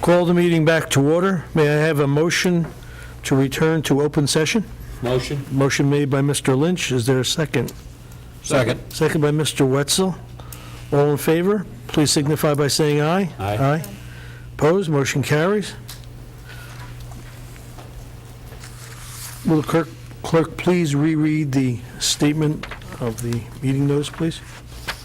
Call the meeting back to order. May I have a motion to return to open session? Motion. Motion made by Mr. Lynch. Is there a second? Second. Second by Mr. Wetzel. All in favor, please signify by saying aye. Aye. Opposed? Motion carries. Will the clerk please reread the statement of the meeting notice, please?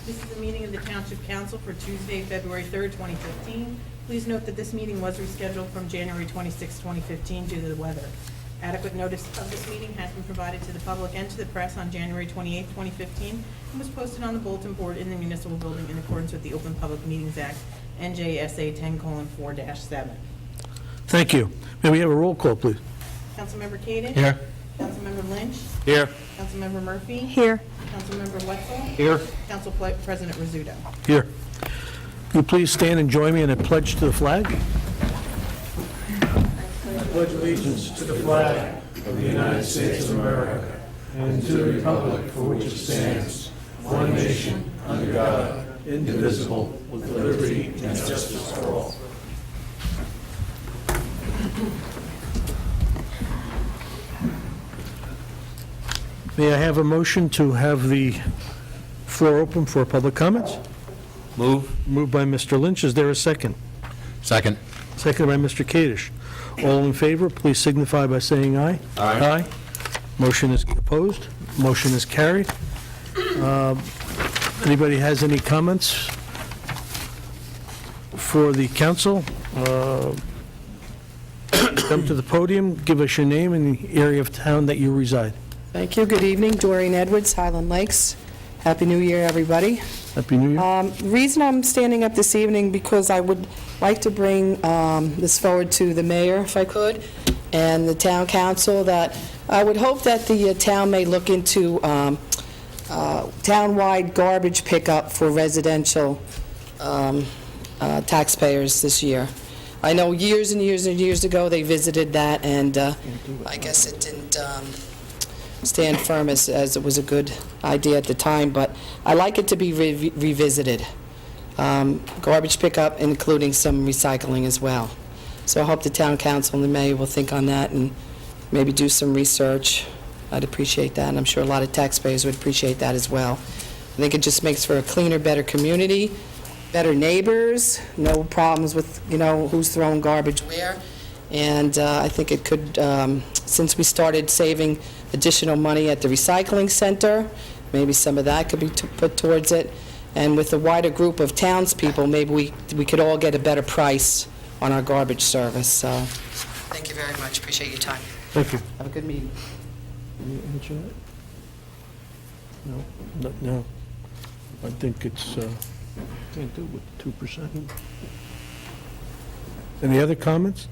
This is a meeting of the Township Council for Tuesday, February 3rd, 2015. Please note that this meeting was rescheduled from January 26, 2015 due to the weather. Adequate notice of this meeting has been provided to the public and to the press on January 28, 2015, and was posted on the bulletin board in the municipal building in accordance with the Open Public Meetings Act, NJSA 10:4-7. Thank you. May we have a roll call, please? Councilmember Kaden? Here. Councilmember Lynch? Here. Councilmember Murphy? Here. Councilmember Wetzel? Here. Council President Rizzuto. Here. Will you please stand and join me in a pledge to the flag? I pledge allegiance to the flag of the United States of America and to the republic for which it stands, one nation, under God, indivisible, with liberty and justice for all. May I have a motion to have the floor open for public comments? Move. Moved by Mr. Lynch. Is there a second? Second. Second by Mr. Kadish. All in favor, please signify by saying aye. Aye. Motion is opposed. Motion is carried. Anybody has any comments for the council? Come to the podium, give us your name and the area of town that you reside. Thank you. Good evening. Doreen Edwards, Highland Lakes. Happy New Year, everybody. Happy New Year. Reason I'm standing up this evening because I would like to bring this forward to the mayor, if I could, and the town council, that I would hope that the town may look into town-wide garbage pickup for residential taxpayers this year. I know years and years and years ago they visited that, and I guess it didn't stand firm as it was a good idea at the time, but I like it to be revisited. Garbage pickup, including some recycling as well. So I hope the town council and the mayor will think on that and maybe do some research. I'd appreciate that, and I'm sure a lot of taxpayers would appreciate that as well. I think it just makes for a cleaner, better community, better neighbors, no problems with, who's throwing garbage where. And I think it could, since we started saving additional money at the recycling center, maybe some of that could be put towards it. And with a wider group of townspeople, maybe we could all get a better price on our garbage service. So, thank you very much. Appreciate your time. Thank you. Have a good meeting. Can you answer that? No. I think it's, can't do it with 2%. Any other comments?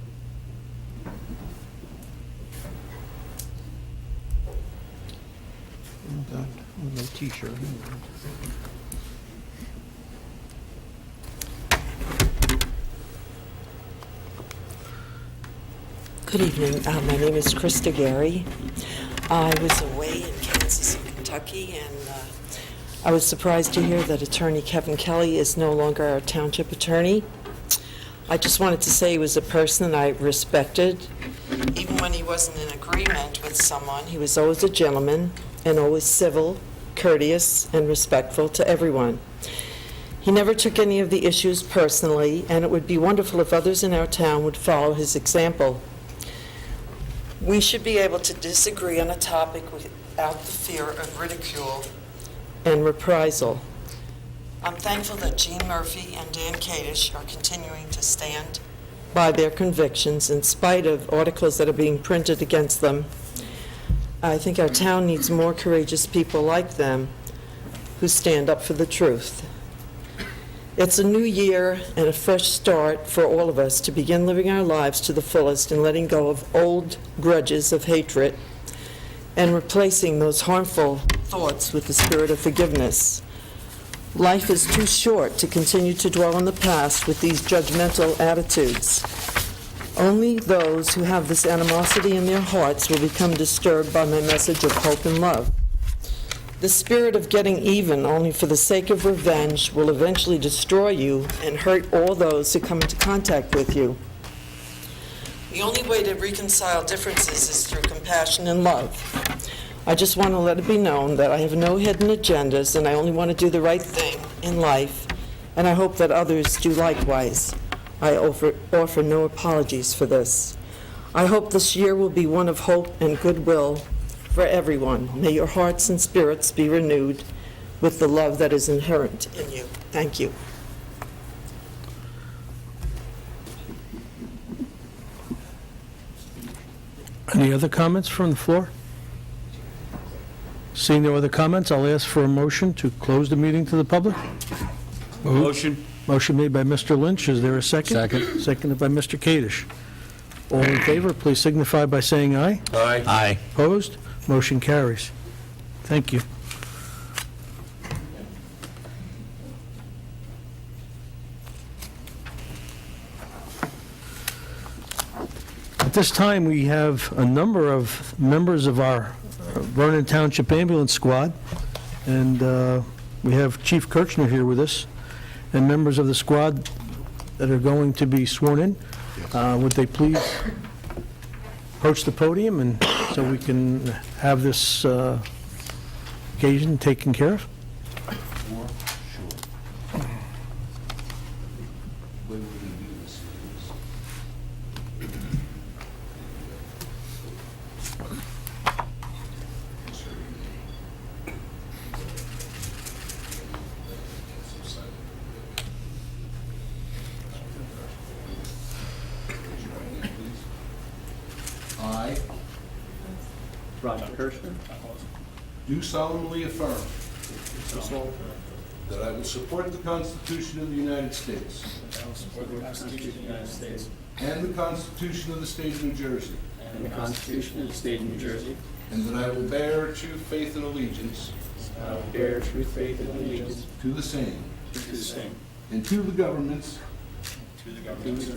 Oh, God, no T-shirt. Good evening. My name is Krista Gary. I was away in Kansas and Kentucky, and I was surprised to hear that Attorney Kevin Kelly is no longer our township attorney. I just wanted to say he was a person I respected. Even when he wasn't in agreement with someone, he was always a gentleman and always civil, courteous, and respectful to everyone. He never took any of the issues personally, and it would be wonderful if others in our town would follow his example. We should be able to disagree on a topic without the fear of ridicule and reprisal. I'm thankful that Gene Murphy and Dan Kadish are continuing to stand by their convictions in spite of articles that are being printed against them. I think our town needs more courageous people like them who stand up for the truth. It's a new year and a fresh start for all of us to begin living our lives to the fullest and letting go of old grudges of hatred and replacing those harmful thoughts with the spirit of forgiveness. Life is too short to continue to dwell on the past with these judgmental attitudes. Only those who have this animosity in their hearts will become disturbed by my message of hope and love. The spirit of getting even only for the sake of revenge will eventually destroy you and hurt all those who come into contact with you. The only way to reconcile differences is through compassion and love. I just want to let it be known that I have no hidden agendas, and I only want to do the right thing in life, and I hope that others do likewise. I offer no apologies for this. I hope this year will be one of hope and goodwill for everyone. May your hearts and spirits be renewed with the love that is inherent in you. Thank you. Any other comments from the floor? Seeing no other comments, I'll ask for a motion to close the meeting to the public. Motion. Motion made by Mr. Lynch. Is there a second? Second. Seconded by Mr. Kadesh. All in favor, please signify by saying aye. Aye. Aye. Opposed? Motion carries. Thank you. At this time, we have a number of members of our Vernon Township Ambulance Squad, and we have Chief Kirchner here with us, and members of the squad that are going to be sworn in. Would they please approach the podium, and so we can have this occasion taken care of? I Roger Kirshner. do solemnly affirm that I will support the Constitution of the United States I will support the Constitution of the United States and the Constitution of the State of New Jersey, and the Constitution of the State of New Jersey. and that I will bear true faith and allegiance And I will bear true faith and allegiance to the same to the same. and to the governments To the governments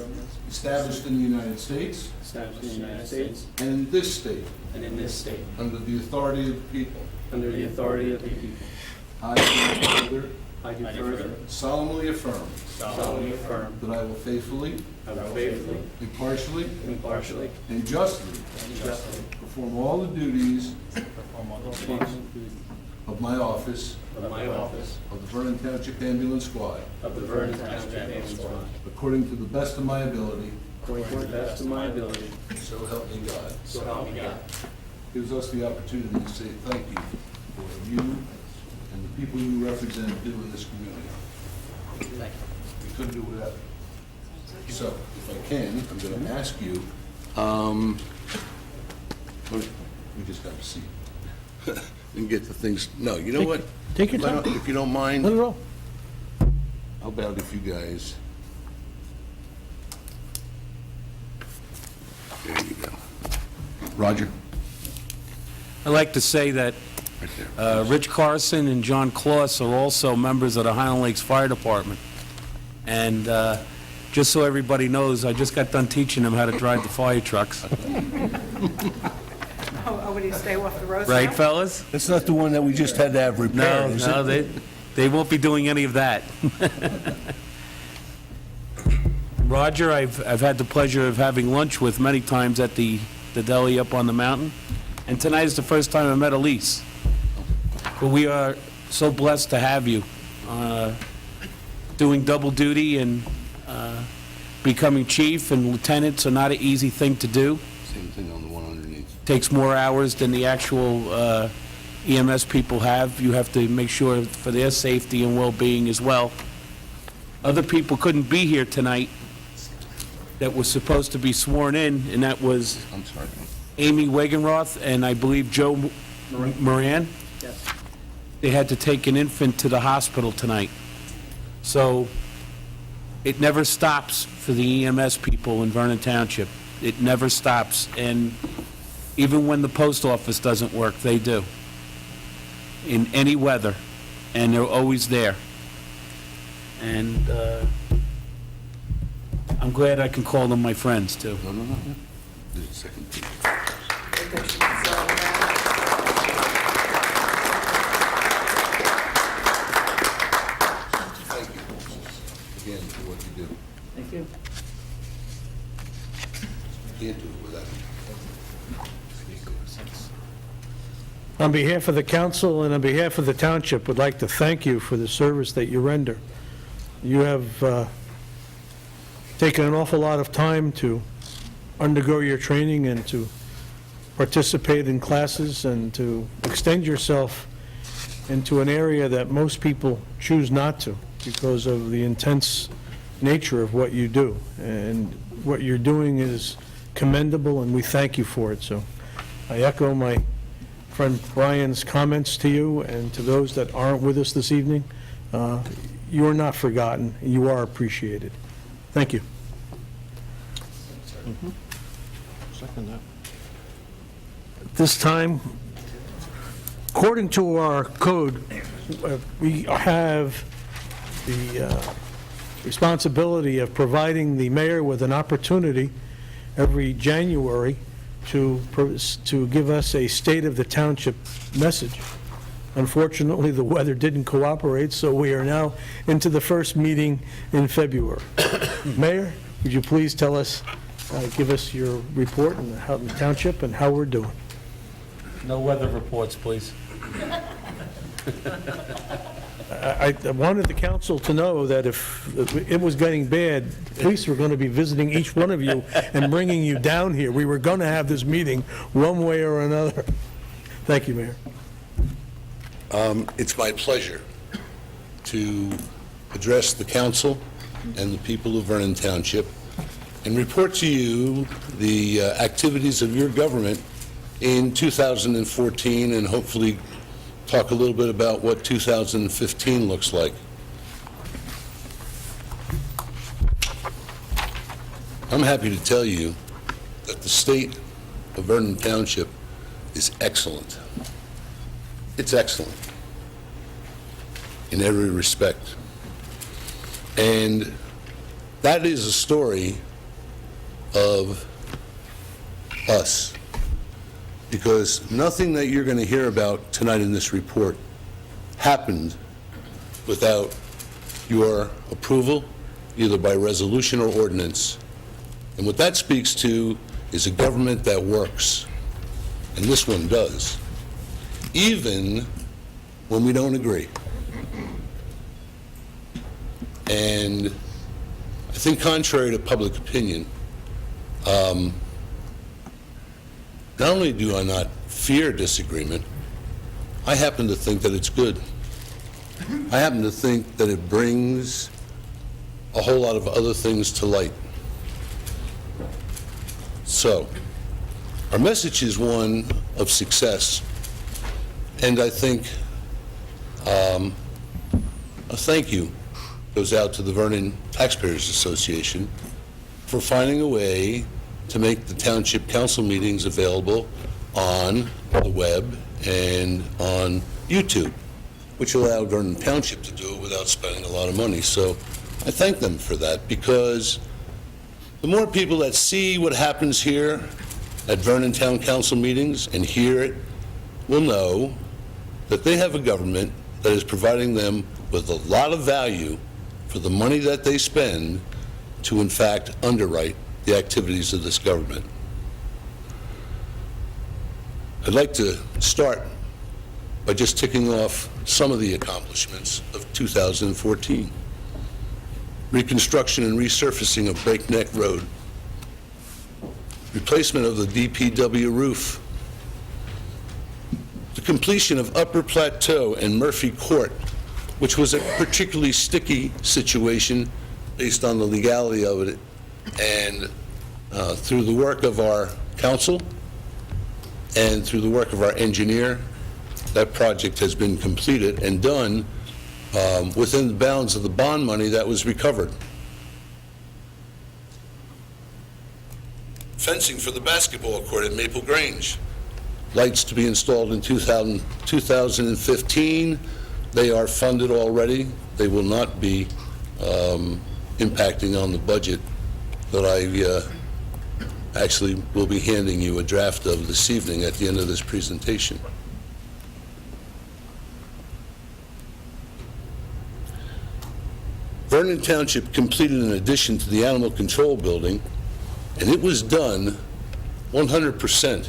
established in the United States established in the United States and in this state and in this state, under the authority of the people. under the authority of the people. I do further I do further solemnly affirm solemnly affirm that I will faithfully, I will faithfully, impartially, impartially, and justly and justly perform all the duties perform all the functions of my office of my office of the Vernon Township Ambulance Squad, of the Vernon Township Ambulance Squad, according to the best of my ability, according to the best of my ability, so help me God. so help me God. Gives us the opportunity to say thank you for you and the people you represent do in this community. We couldn't do it without you. So, if I can, I'm going to ask you, we just got to see. And get the things, no, you know what? Take your time. If you don't mind, Not at all. how about if you guys, there you go. Roger, I'd like to say that right there. Rich Carson and John Kloss are also members of the Highland Lakes Fire Department. And just so everybody knows, I just got done teaching them how to drive the fire trucks. Oh, would you stay off the road now? Right, fellas? That's not the one that we just had to have repaired, No, is no, it? they won't be doing any of that. Roger, I've had the pleasure of having lunch with many times at the deli up on the mountain, and tonight is the first time I met Elise. But we are so blessed to have you doing double duty, and becoming chief and lieutenants are not an easy thing to do. Same thing on the one underneath. Takes more hours than the actual EMS people have. You have to make sure for their safety and well-being as well. Other people couldn't be here tonight that was supposed to be sworn in, and that was I'm sorry. Amy Wagenroth and I believe Joe Moran. Yes. They had to take an infant to the hospital tonight. So it never stops for the EMS people in Vernon Township. It never stops. And even when the post office doesn't work, they do. In any weather. And they're always there. And I'm glad I can call them my friends, too. No, no, no, no. There's a second page. Thank you again for what you do. Thank you. can't do it without you. On behalf of the council and on behalf of the township, would like to thank you for the service that you render. You have taken an awful lot of time to undergo your training and to participate in classes and to extend yourself into an area that most people choose not to because of the intense nature of what you do. And what you're doing is commendable, and we thank you for it. So I echo my friend Brian's comments to you and to those that aren't with us this evening. You are not forgotten. You are appreciated. Thank you. At this time, according to our code, we have the responsibility of providing the mayor with an opportunity every January to give us a State of the Township message. Unfortunately, the weather didn't cooperate, so we are now into the first meeting in February. Mayor, would you please tell us, give us your report on how the township and how we're doing? No weather reports, please. I wanted the council to know that if it was getting bad, police were going to be visiting each one of you and bringing you down here. We were going to have this meeting one way or another. Thank you, Mayor. It's my pleasure to address the council and the people of Vernon Township and report to you the activities of your government in 2014 and hopefully talk a little bit about what 2015 looks like. I'm happy to tell you that the state of Vernon Township is excellent. It's excellent in every respect. And that is a story of us, because nothing that you're going to hear about tonight in this report happened without your approval, either by resolution or ordinance. And what that speaks to is a government that works, and this one does, even when we don't agree. And I think contrary to public opinion, not only do I not fear disagreement, I happen to think that it's good. I happen to think that it brings a whole lot of other things to light. So, our message is one of success, and I think a thank you goes out to the Vernon Taxpayers Association for finding a way to make the township council meetings available on the web and on YouTube, which allowed Vernon Township to do it without spending a lot of money. So I thank them for that, because the more people that see what happens here at Vernon Town Council meetings and hear it will know that they have a government that is providing them with a lot of value for the money that they spend to, in fact, underwrite the activities of this government. I'd like to start by just ticking off some of the accomplishments of 2014. Reconstruction and resurfacing of Breakneck Road. Replacement of the DPW roof. The completion of Upper Plateau and Murphy Court, which was a particularly sticky situation based on the legality of it. And through the work of our council and through the work of our engineer, that project has been completed and done within the bounds of the bond money that was recovered. Fencing for the basketball court at Maple Grange. Lights to be installed in 2015. They are funded already. They will not be impacting on the budget that I actually will be handing you a draft of this evening at the end of this presentation. Vernon Township completed an addition to the animal control building, and it was done 100%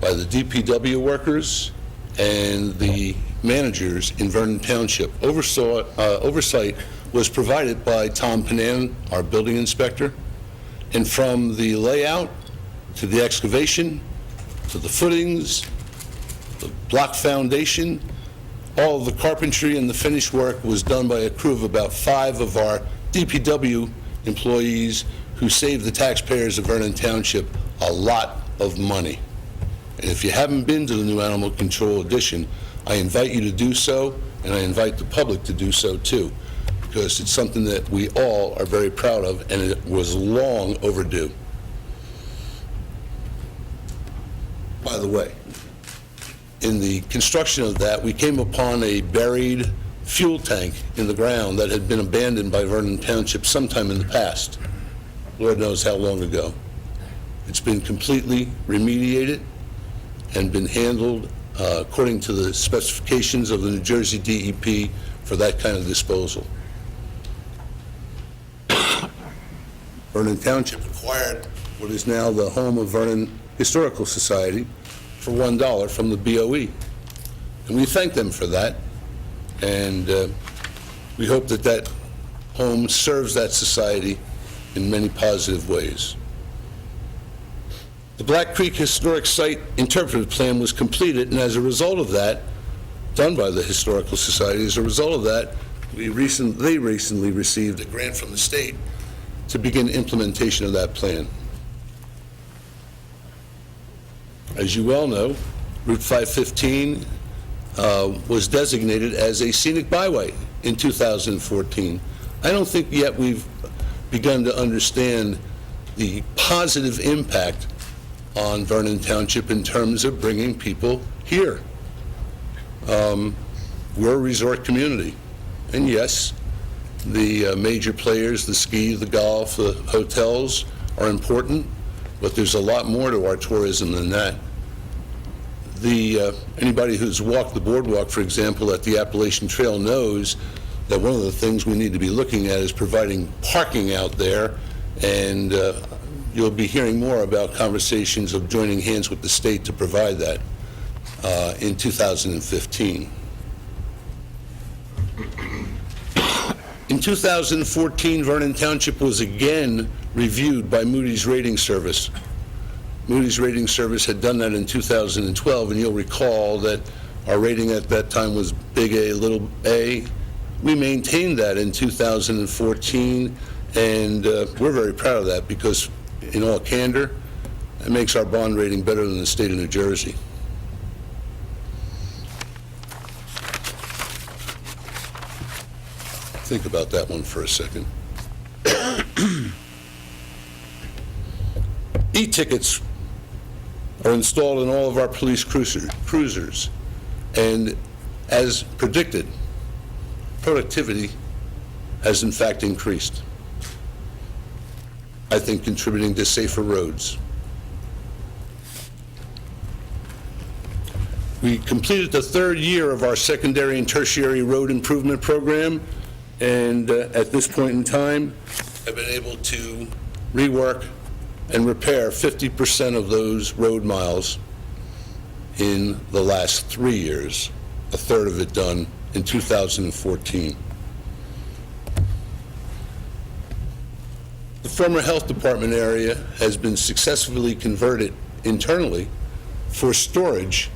by the DPW workers and the managers in Vernon Township. Oversight was provided by Tom Panan, our building inspector, and from the layout to the excavation to the footings, the block foundation, all of the carpentry and the finished work was done by a crew of about 5 of our DPW employees who saved the taxpayers of Vernon Township a lot of money. And if you haven't been to the new Animal Control Edition, I invite you to do so, and I invite the public to do so too, because it's something that we all are very proud of, and it was long overdue. By the way, in the construction of that, we came upon a buried fuel tank in the ground that had been abandoned by Vernon Township sometime in the past. Lord knows how long ago. It's been completely remediated and been handled according to the specifications of the New Jersey DEP for that kind of disposal. Vernon Township acquired what is now the home of Vernon Historical Society for $1 from the BOE. And we thank them for that, and we hope that that home serves that society in many positive ways. The Black Creek Historic Site Interpretive Plan was completed, and as a result of that, done by the Historical Society, as a result of that, they recently received a grant from the state to begin implementation of that plan. As you well know, Route 515 was designated as a scenic byway in 2014. I don't think yet we've begun to understand the positive impact on Vernon Township in terms of bringing people here. We're a resort community, and yes, the major players, the ski, the golf, the hotels are important, but there's a lot more to our tourism than that. Anybody who's walked the boardwalk, for example, at the Appalachian Trail knows that one of the things we need to be looking at is providing parking out there, and you'll be hearing more about conversations of joining hands with the state to provide that in 2015. In 2014, Vernon Township was again reviewed by Moody's Rating Service. Moody's Rating Service had done that in 2012, and you'll recall that our rating at that time was big A, little a. We maintained that in 2014, and we're very proud of that because, in all candor, it makes our bond rating better than the state of New Jersey. Think about that one for a second. E-tickets are installed in all of our police cruisers, and as predicted, productivity has in fact increased, I think contributing to safer roads. We completed the 3rd year of our secondary and tertiary road improvement program, and at this point in time, have been able to rework and repair 50% of those road miles in the last 3 years, a third of it done in 2014. The former health department area has been successfully converted internally for storage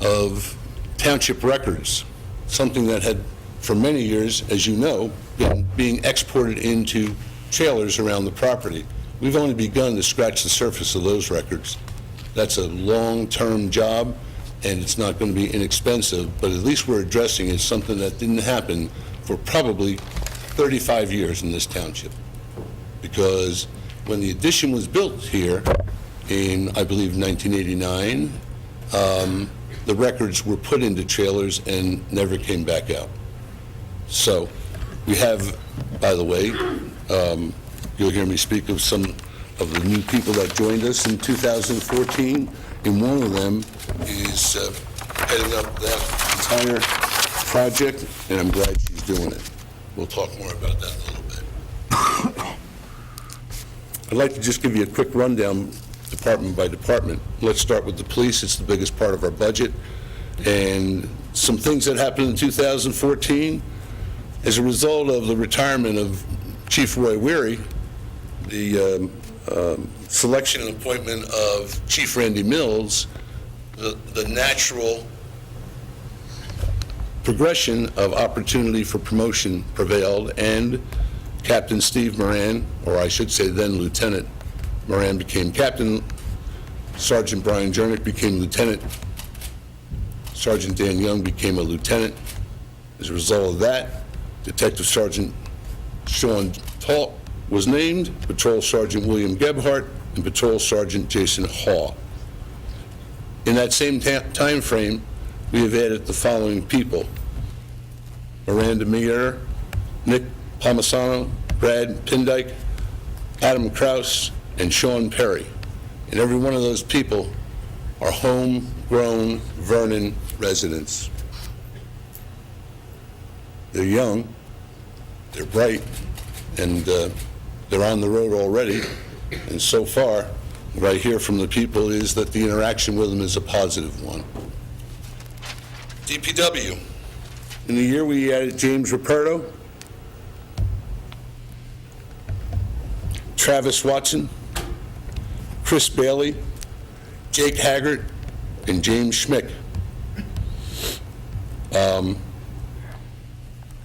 of township records, something that had for many years, as you know, been being exported into trailers around the property. We've only begun to scratch the surface of those records. That's a long-term job, and it's not going to be inexpensive, but at least we're addressing it, something that didn't happen for probably 35 years in this township. Because when the addition was built here in, I believe, 1989, the records were put into trailers and never came back out. So we have, by the way, you'll hear me speak of some of the new people that joined us in 2014, and one of them is heading up that entire project, and I'm glad she's doing it. We'll talk more about that in a little bit. I'd like to just give you a quick rundown department by department. Let's start with the police. It's the biggest part of our budget. And some things that happened in 2014, as a result of the retirement of Chief Roy Weary, the selection and appointment of Chief Randy Mills, the natural progression of opportunity for promotion prevailed, and Captain Steve Moran, or I should say then Lieutenant Moran, became captain. Sergeant Brian Jernick became lieutenant. Sergeant Dan Young became a lieutenant. As a result of that, Detective Sergeant Sean Talt was named, Patrol Sergeant William Gebhardt, and Patrol Sergeant Jason Haw. In that same time frame, we have added the following people: Miranda Meyer, Nick Palmisano, Brad Pindyke, Adam Kraus, and Sean Perry. And every one of those people are homegrown Vernon residents. They're young, they're bright, and they're on the road already. And so far, what I hear from the people is that the interaction with them is a positive one. DPW. In the year, we added James Ruperto, Travis Watson, Chris Bailey, Jake Haggart, and James Schmick.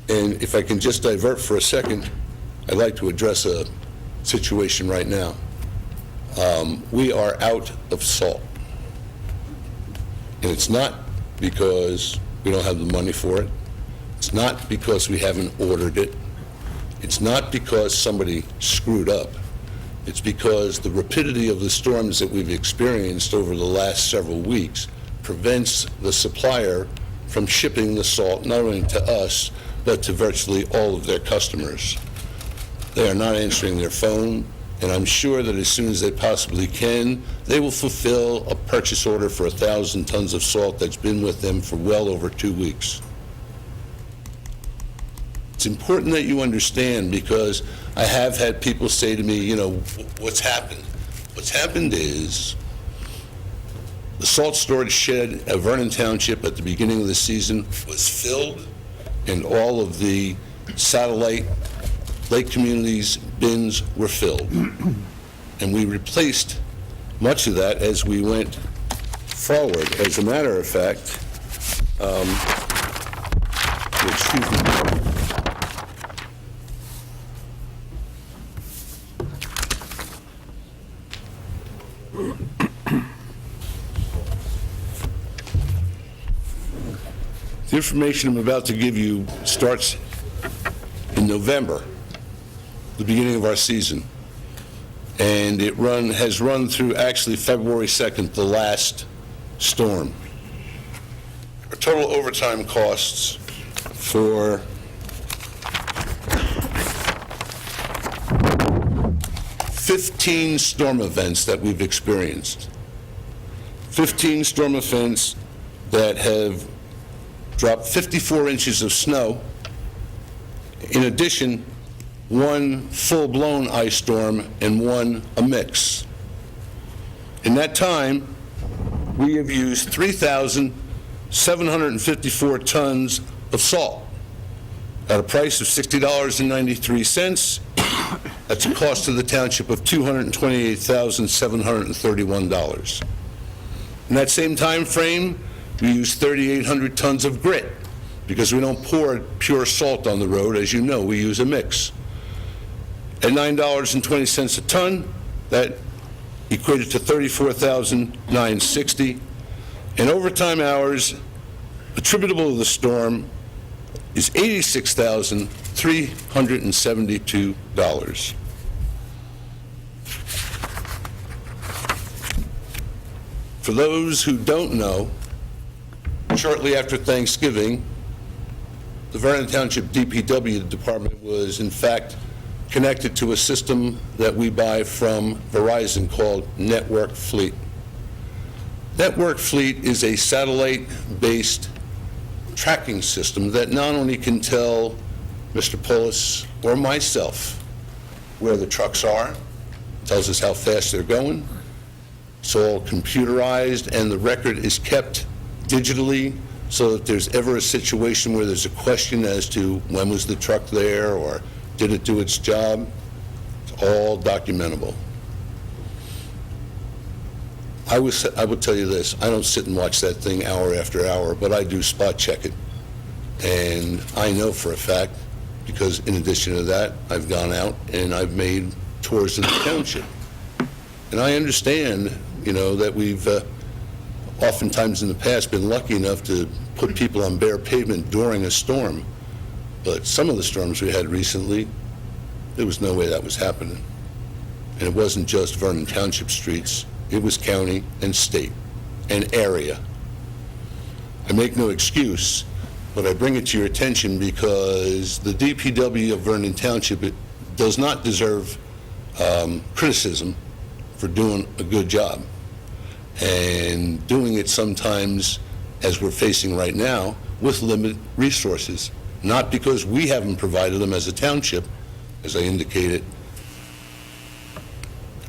And if I can just divert for a second, I'd like to address a situation right now. We are out of salt. And it's not because we don't have the money for it. It's not because we haven't ordered it. It's not because somebody screwed up. It's because the rapidity of the storms that we've experienced over the last several weeks prevents the supplier from shipping the salt not only to us, but to virtually all of their customers. They are not answering their phone, and I'm sure that as soon as they possibly can, they will fulfill a purchase order for 1,000 tons of salt that's been with them for well over 2 weeks. It's important that you understand, because I have had people say to me, you know, what's happened? What's happened is the salt storage shed at Vernon Township at the beginning of the season was filled, and all of the satellite lake communities' bins were filled. And we replaced much of that as we went forward. As a matter of fact, excuse me. The information I'm about to give you starts in November, the beginning of our season, and it has run through actually February 2nd, the last storm. Our total overtime costs for $15 storm events that we've experienced. 15 storm events that have dropped 54 inches of snow. In addition, one full-blown ice storm and one a mix. In that time, we have used 3,754 tons of salt at a price of $60.93. That's a cost to the township of $228,731. In that same time frame, we use 3,800 tons of grit, because we don't pour pure salt on the road. As you know, we use a mix. At $9.20 a ton, that equated to $34,960. And overtime hours attributable to the storm is $86,372. For those who don't know, shortly after Thanksgiving, the Vernon Township DPW department was in fact connected to a system that we buy from Verizon called Network Fleet. Network Fleet is a satellite-based tracking system that not only can tell Mr. Pullis or myself where the trucks are, tells us how fast they're going, It's all computerized, and the record is kept digitally, so that if there's ever a situation where there's a question as to when was the truck there, or did it do its job, it's all documentable. I would tell you this, I don't sit and watch that thing hour after hour, but I do spot check it. And I know for a fact, because in addition to that, I've gone out and I've made tours of the township. And I understand, that we've oftentimes in the past been lucky enough to put people on bare pavement during a storm. But some of the storms we had recently, there was no way that was happening. And it wasn't just Vernon Township streets, it was county and state and area. I make no excuse, but I bring it to your attention because the DPW of Vernon Township does not deserve criticism for doing a good job. And doing it sometimes, as we're facing right now, with limited resources. Not because we haven't provided them as a township, as I indicated.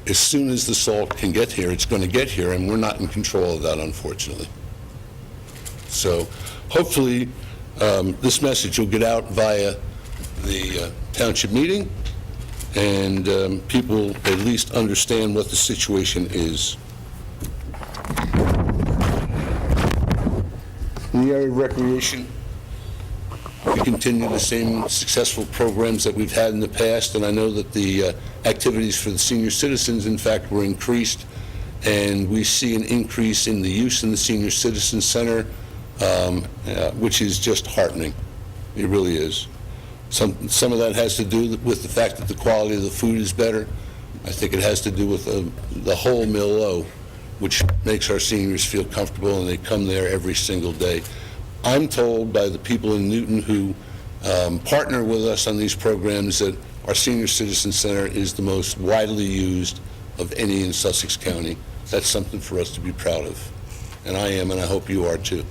As soon as the salt can get here, it's going to get here, and we're not in control of that, unfortunately. So hopefully, this message will get out via the township meeting, and people at least understand what the situation is. In the area of recreation, we continue the same successful programs that we've had in the past, and I know that the activities for the senior citizens, in fact, were increased, and we see an increase in the use in the Senior Citizen Center, which is just heartening. It really is. Some of that has to do with the fact that the quality of the food is better. I think it has to do with the whole milieu, which makes our seniors feel comfortable, and they come there every single day. I'm told by the people in Newton who partner with us on these programs that our Senior Citizen Center is the most widely used of any in Sussex County. That's something for us to be proud of. And I am, and I hope you are too.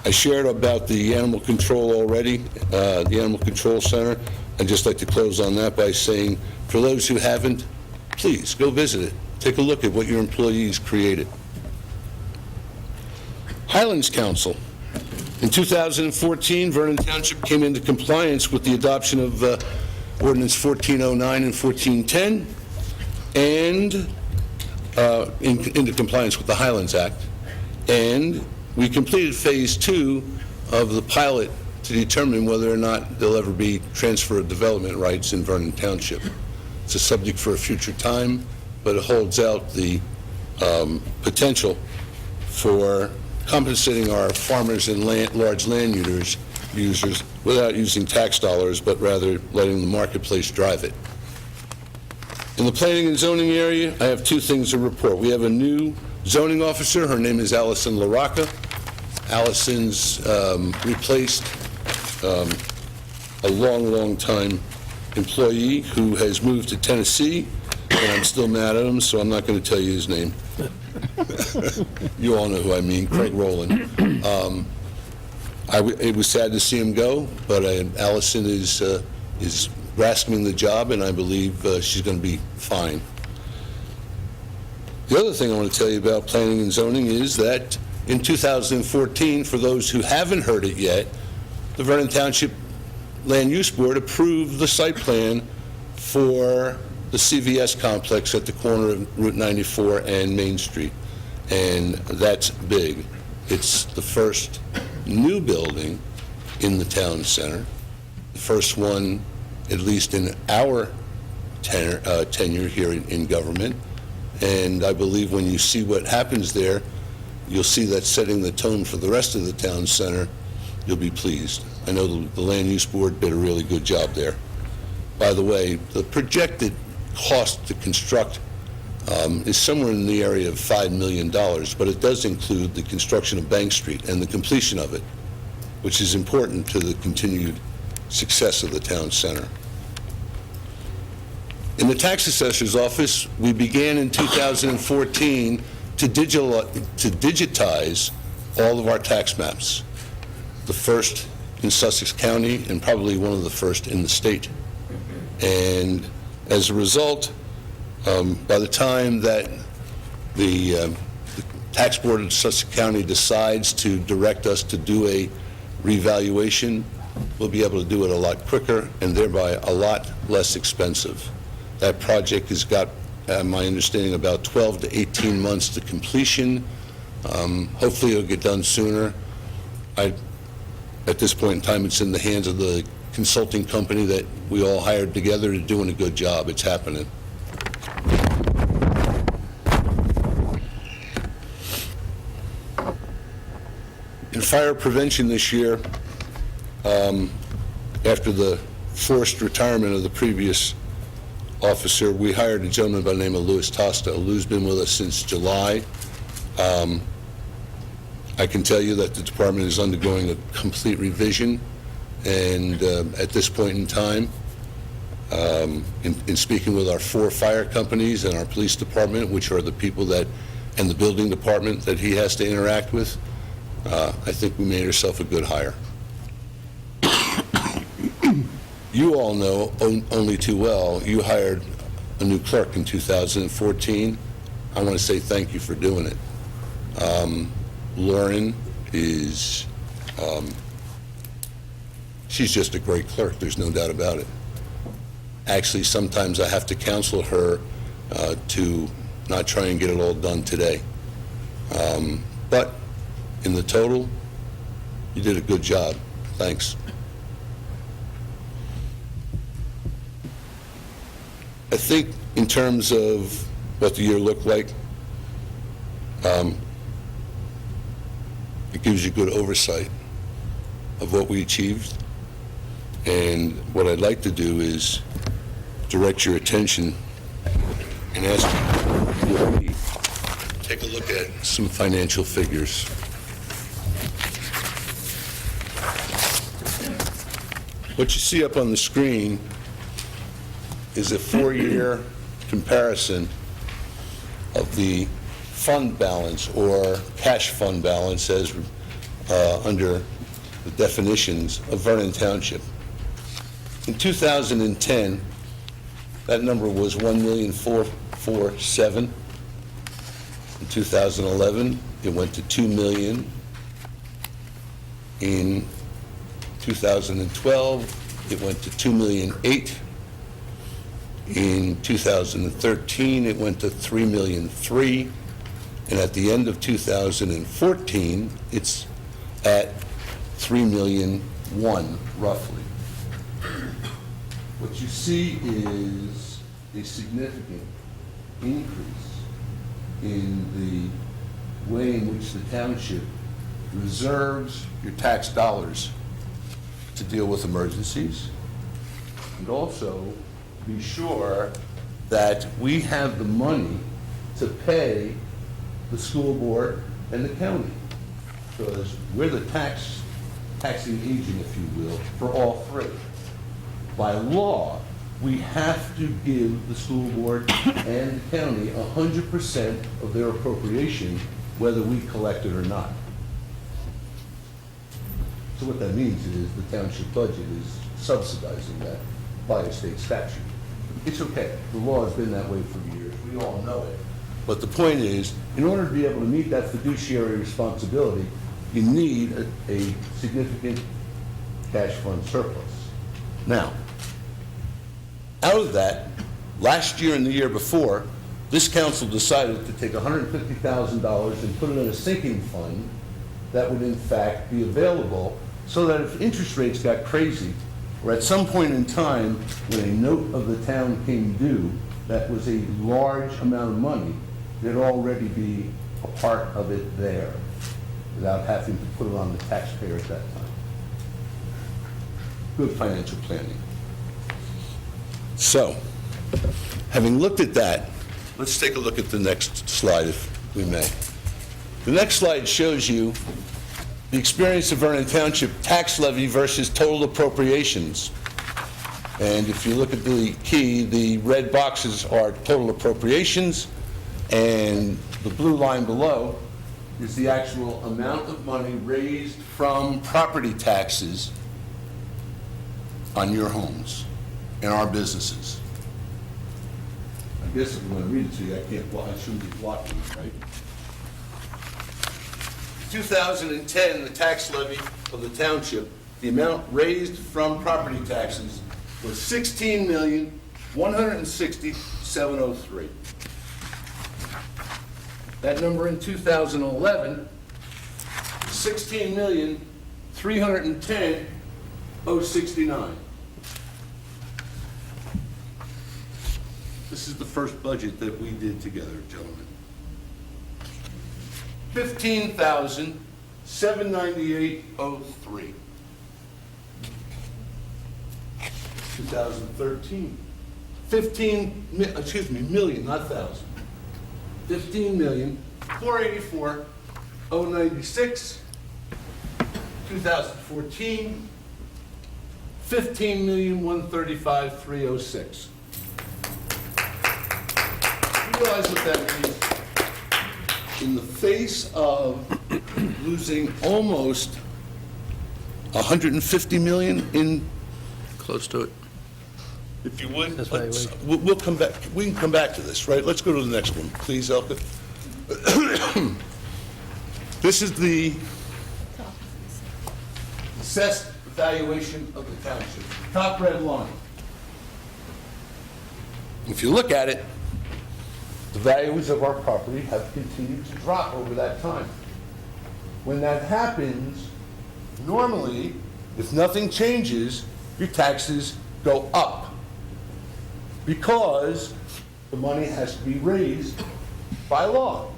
I shared about the animal control already, the Animal Control Center. I'd just like to close on that by saying, for those who haven't, please go visit it. Take a look at what your employees created. Highlands Council. In 2014, Vernon Township came into compliance with the adoption of Ordinance 1409 and 1410, and into compliance with the Highlands Act. And we completed Phase 2 of the pilot to determine whether or not there'll ever be transfer of development rights in Vernon Township. It's a subject for a future time, but it holds out the potential for compensating our farmers and large land users without using tax dollars, but rather letting the marketplace drive it. In the planning and zoning area, I have two things to report. We have a new zoning officer. Her name is Allison LaRocca. Allison's replaced a long time employee who has moved to Tennessee, and I'm still mad at him, so I'm not going to tell you his name. You all know who I mean, Craig Rowland. It was sad to see him go, but Allison is grasping the job, and I believe she's going to be fine. The other thing I want to tell you about planning and zoning is that in 2014, for those who haven't heard it yet, the Vernon Township Land Use Board approved the site plan for the CVS complex at the corner of Route 94 and Main Street. And that's big. It's the first new building in the town center, the first one, at least in our tenure here in government. And I believe when you see what happens there, you'll see that setting the tone for the rest of the town center. You'll be pleased. I know the Land Use Board did a really good job there. By the way, the projected cost to construct is somewhere in the area of $5 million, but it does include the construction of Bank Street and the completion of it, which is important to the continued success of the town center. In the tax assessor's office, we began in 2014 to digitize all of our tax maps, the first in Sussex County and probably one of the first in the state. And as a result, By the time that the tax board of Sussex County decides to direct us to do a revaluation, we'll be able to do it a lot quicker and thereby a lot less expensive. That project has got, my understanding, about 12 to 18 months to completion. Hopefully it'll get done sooner. At this point in time, it's in the hands of the consulting company that we all hired together to doing a good job. It's happening. In fire prevention this year, after the forced retirement of the previous officer, we hired a gentleman by the name of Louis Tosta. Lou's been with us since July. I can tell you that the department is undergoing a complete revision, and at this point in time, in speaking with our 4 fire companies and our police department, which are the people that, and the building department that he has to interact with, I think we made ourselves a good hire. You all know only too well, you hired a new clerk in 2014. I want to say thank you for doing it. Lauren is, she's just a great clerk, there's no doubt about it. Actually, sometimes I have to counsel her to not try and get it all done today. But in the total, you did a good job. Thanks. I think in terms of what the year looked like, it gives you good oversight of what we achieved. And what I'd like to do is direct your attention and ask you to take a look at some financial figures. What you see up on the screen is a 4-year comparison of the fund balance or cash fund balance as under the definitions of Vernon Township. In 2010, that number was $1,447,000. In 2011, it went to $2 million. In 2012, it went to $2,000,008. In 2013, it went to $3,000,003. And at the end of 2014, it's at $3,000,001, roughly. What you see is a significant increase in the way in which the township reserves your tax dollars to deal with emergencies, and also be sure that we have the money to pay the school board and the county. Because we're the taxing agent, if you will, for all 3. By law, we have to give the school board and the county 100% of their appropriation, whether we collect it or not. So what that means is the township budget is subsidizing that by a state statute. It's okay. The law has been that way for years. We all know it. But the point is, in order to be able to meet that fiduciary responsibility, you need a significant cash fund surplus. Now, out of that, last year and the year before, this council decided to take $150,000 and put it in a sinking fund that would in fact be available so that if interest rates got crazy, or at some point in time when a note of the town came due that was a large amount of money, there'd already be a part of it there without having to put it on the taxpayer at that time. Good financial planning. So, having looked at that, let's take a look at the next slide, if we may. The next slide shows you the experience of Vernon Township tax levy versus total appropriations. And if you look at the key, the red boxes are total appropriations, and the blue line below is the actual amount of money raised from property taxes on your homes and our businesses. I guess if I'm going to read it to you, I can't, I shouldn't be blocking it, right? 2010, the tax levy of the township, the amount raised from property taxes was $16,160,703. That number in 2011, $16,310,069. This is the first budget that we did together, gentlemen. $15,798.03. 2013, million, not thousand. 15,484,096. 2014, 15,135,306. You realize what that means? In the face of losing almost 150 million in, Close to it. if you would, we'll come back, we can come back to this, right? Let's go to the next one, please, Elka. This is the assessed valuation of the township, top red line. If you look at it, the values of our property have continued to drop over that time. When that happens, normally, if nothing changes, your taxes go up because the money has to be raised by law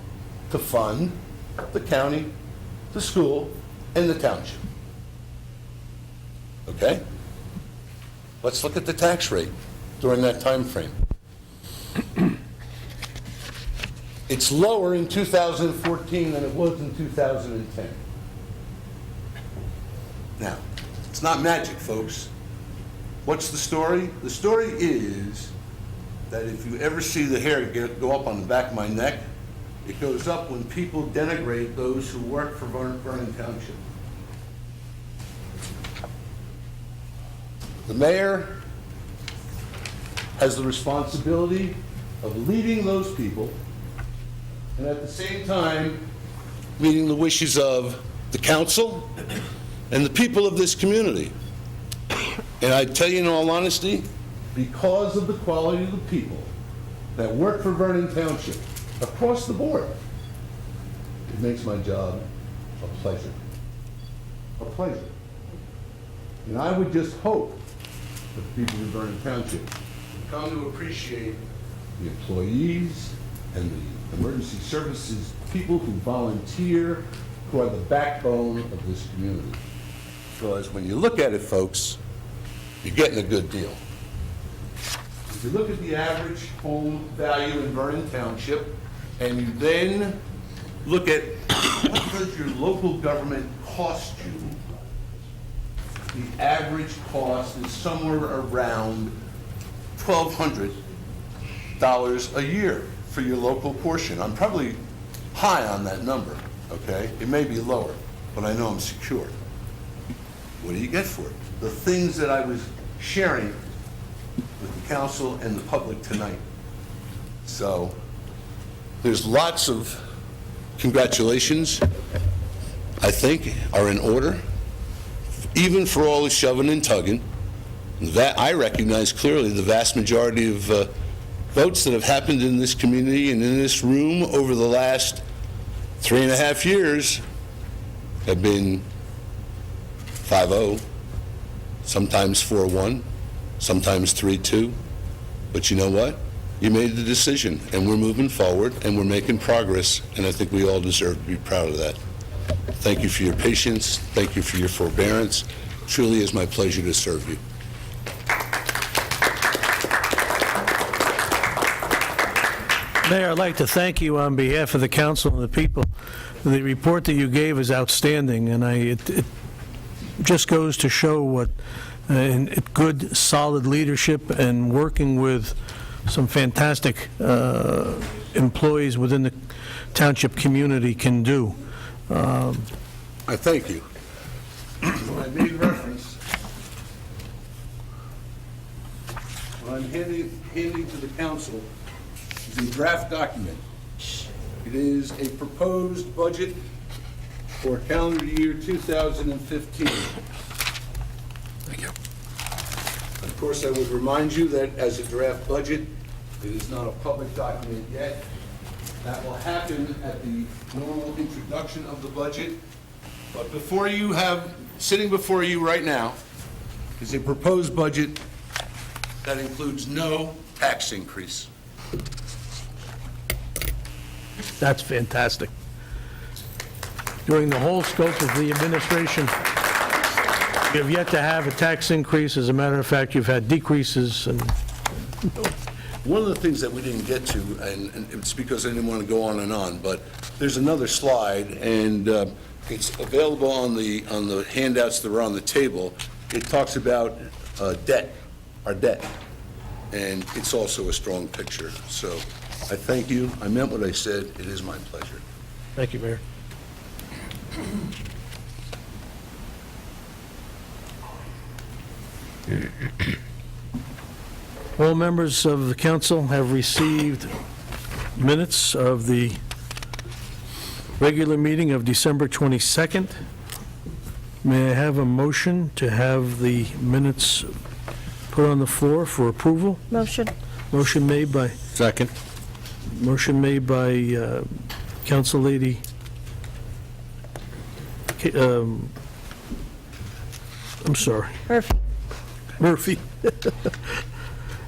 to fund the county, the school, and the township. Okay? Let's look at the tax rate during that time frame. It's lower in 2014 than it was in 2010. Now, it's not magic, folks. What's the story? The story is that if you ever see the hair go up on the back of my neck, it goes up when people denigrate those who work for Vernon Township. The mayor has the responsibility of leading those people and at the same time meeting the wishes of the council and the people of this community. And I tell you in all honesty, because of the quality of the people that work for Vernon Township across the board, it makes my job a pleasure. A pleasure. And I would just hope that the people in Vernon Township would come to appreciate the employees and the emergency services people who volunteer, who are the backbone of this community. Because when you look at it, folks, you're getting a good deal. If you look at the average home value in Vernon Township, and you then look at what does your local government cost you, the average cost is somewhere around $1,200 a year for your local portion. I'm probably high on that number, okay? It may be lower, but I know I'm secure. What do you get for it? The things that I was sharing with the council and the public tonight. So there's lots of congratulations, I think, are in order, even for all the shoving and tugging. That I recognize clearly the vast majority of votes that have happened in this community and in this room over the last 3.5 years have been 5-0, sometimes 4-1, sometimes 3-2. But you know what? You made the decision, and we're moving forward, and we're making progress, and I think we all deserve to be proud of that. Thank you for your patience. Thank you for your forbearance. Truly is my pleasure to serve you. Mayor, I'd like to thank you on behalf of the council and the people. The report that you gave is outstanding, and it just goes to show what good, solid leadership and working with some fantastic employees within the township community can do. I thank you. When I made reference, when I'm handing to the council is a draft document. It is a proposed budget for calendar year 2015. Thank you. Of course, I would remind you that as a draft budget, it is not a public document yet. That will happen at the normal introduction of the budget. But sitting before you right now is a proposed budget that includes no tax increase. That's fantastic. During the whole scope of the administration, you have yet to have a tax increase. As a matter of fact, you've had decreases, and One of the things that we didn't get to, and it's because I didn't want to go on, but there's another slide, and it's available on the handouts that are on the table. It talks about debt, our debt, and it's also a strong picture. So I thank you. I meant what I said. It is my pleasure. thank you, Mayor. All members of the council have received minutes of the regular meeting of December 22nd. May I have a motion to have the minutes put on the floor for approval? Motion. Motion made by Second. Council Lady I'm sorry, Murphy. Murphy.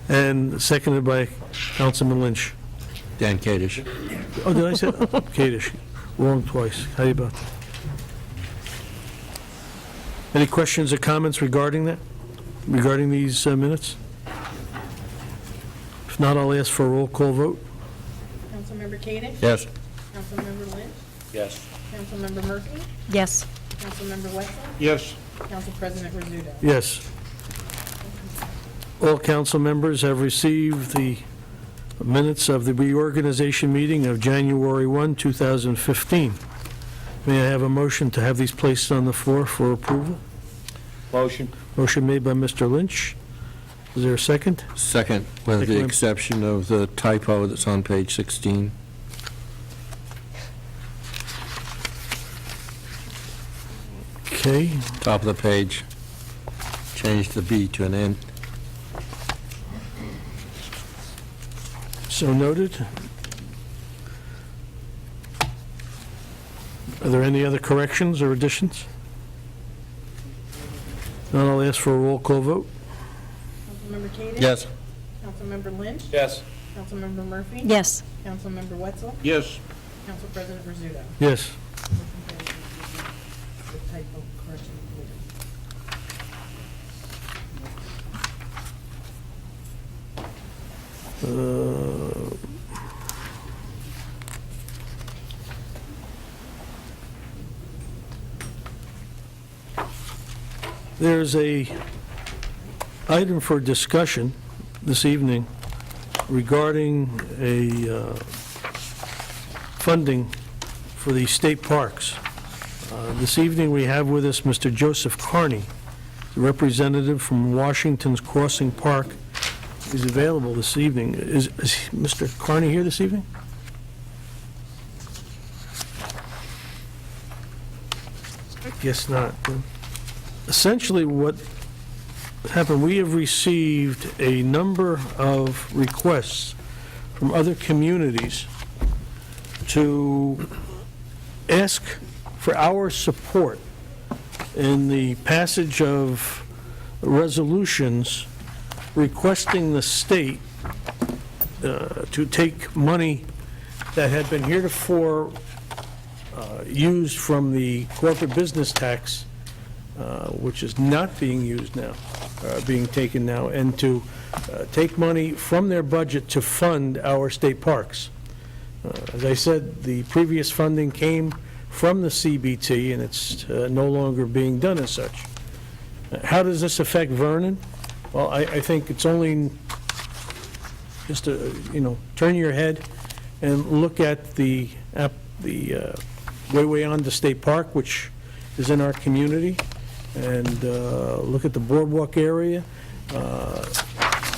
And seconded by Councilman Lynch. Dan Kadish. Oh, did I say, Kadish, wrong twice. How do you about that? Any questions or comments regarding that, regarding these minutes? If not, I'll ask for a roll call vote. Councilmember Kadesh? Yes. Councilmember Lynch? Yes. Councilmember Murphy? Yes. Councilmember Wetzel? Yes. Council President Rizzuto? Yes. All council members have received the minutes of the reorganization meeting of January 1, 2015. May I have a motion to have these placed on the floor for approval? Motion. Motion made by Mr. Lynch. Is there a second? Second, with the Second. exception of the typo that's on page 16. Okay, Top of the page. Change the B to an N. so noted. Are there any other corrections or additions? Then I'll ask for a roll call vote. Councilmember Kadesh? Yes. Councilmember Lynch? Yes. Councilmember Murphy? Yes. Councilmember Wetzel? Yes. Council President Rizzuto? Yes. The typo correction There's a item for discussion this evening regarding a funding for the state parks. This evening, we have with us Mr. Joseph Carney, the representative from Washington's Crossing Park. He's available this evening. Is Mr. Carney here this evening? I guess not. Essentially, what happened, we have received a number of requests from other communities to ask for our support in the passage of resolutions requesting the state to take money that had been heretofore used from the corporate business tax, which is not being used now, being taken now, and to take money from their budget to fund our state parks. As I said, the previous funding came from the CBT, and it's no longer being done as such. How does this affect Vernon? Well, I think it's only just to, turn your head and look at the way on the State Park, which is in our community, and look at the boardwalk area.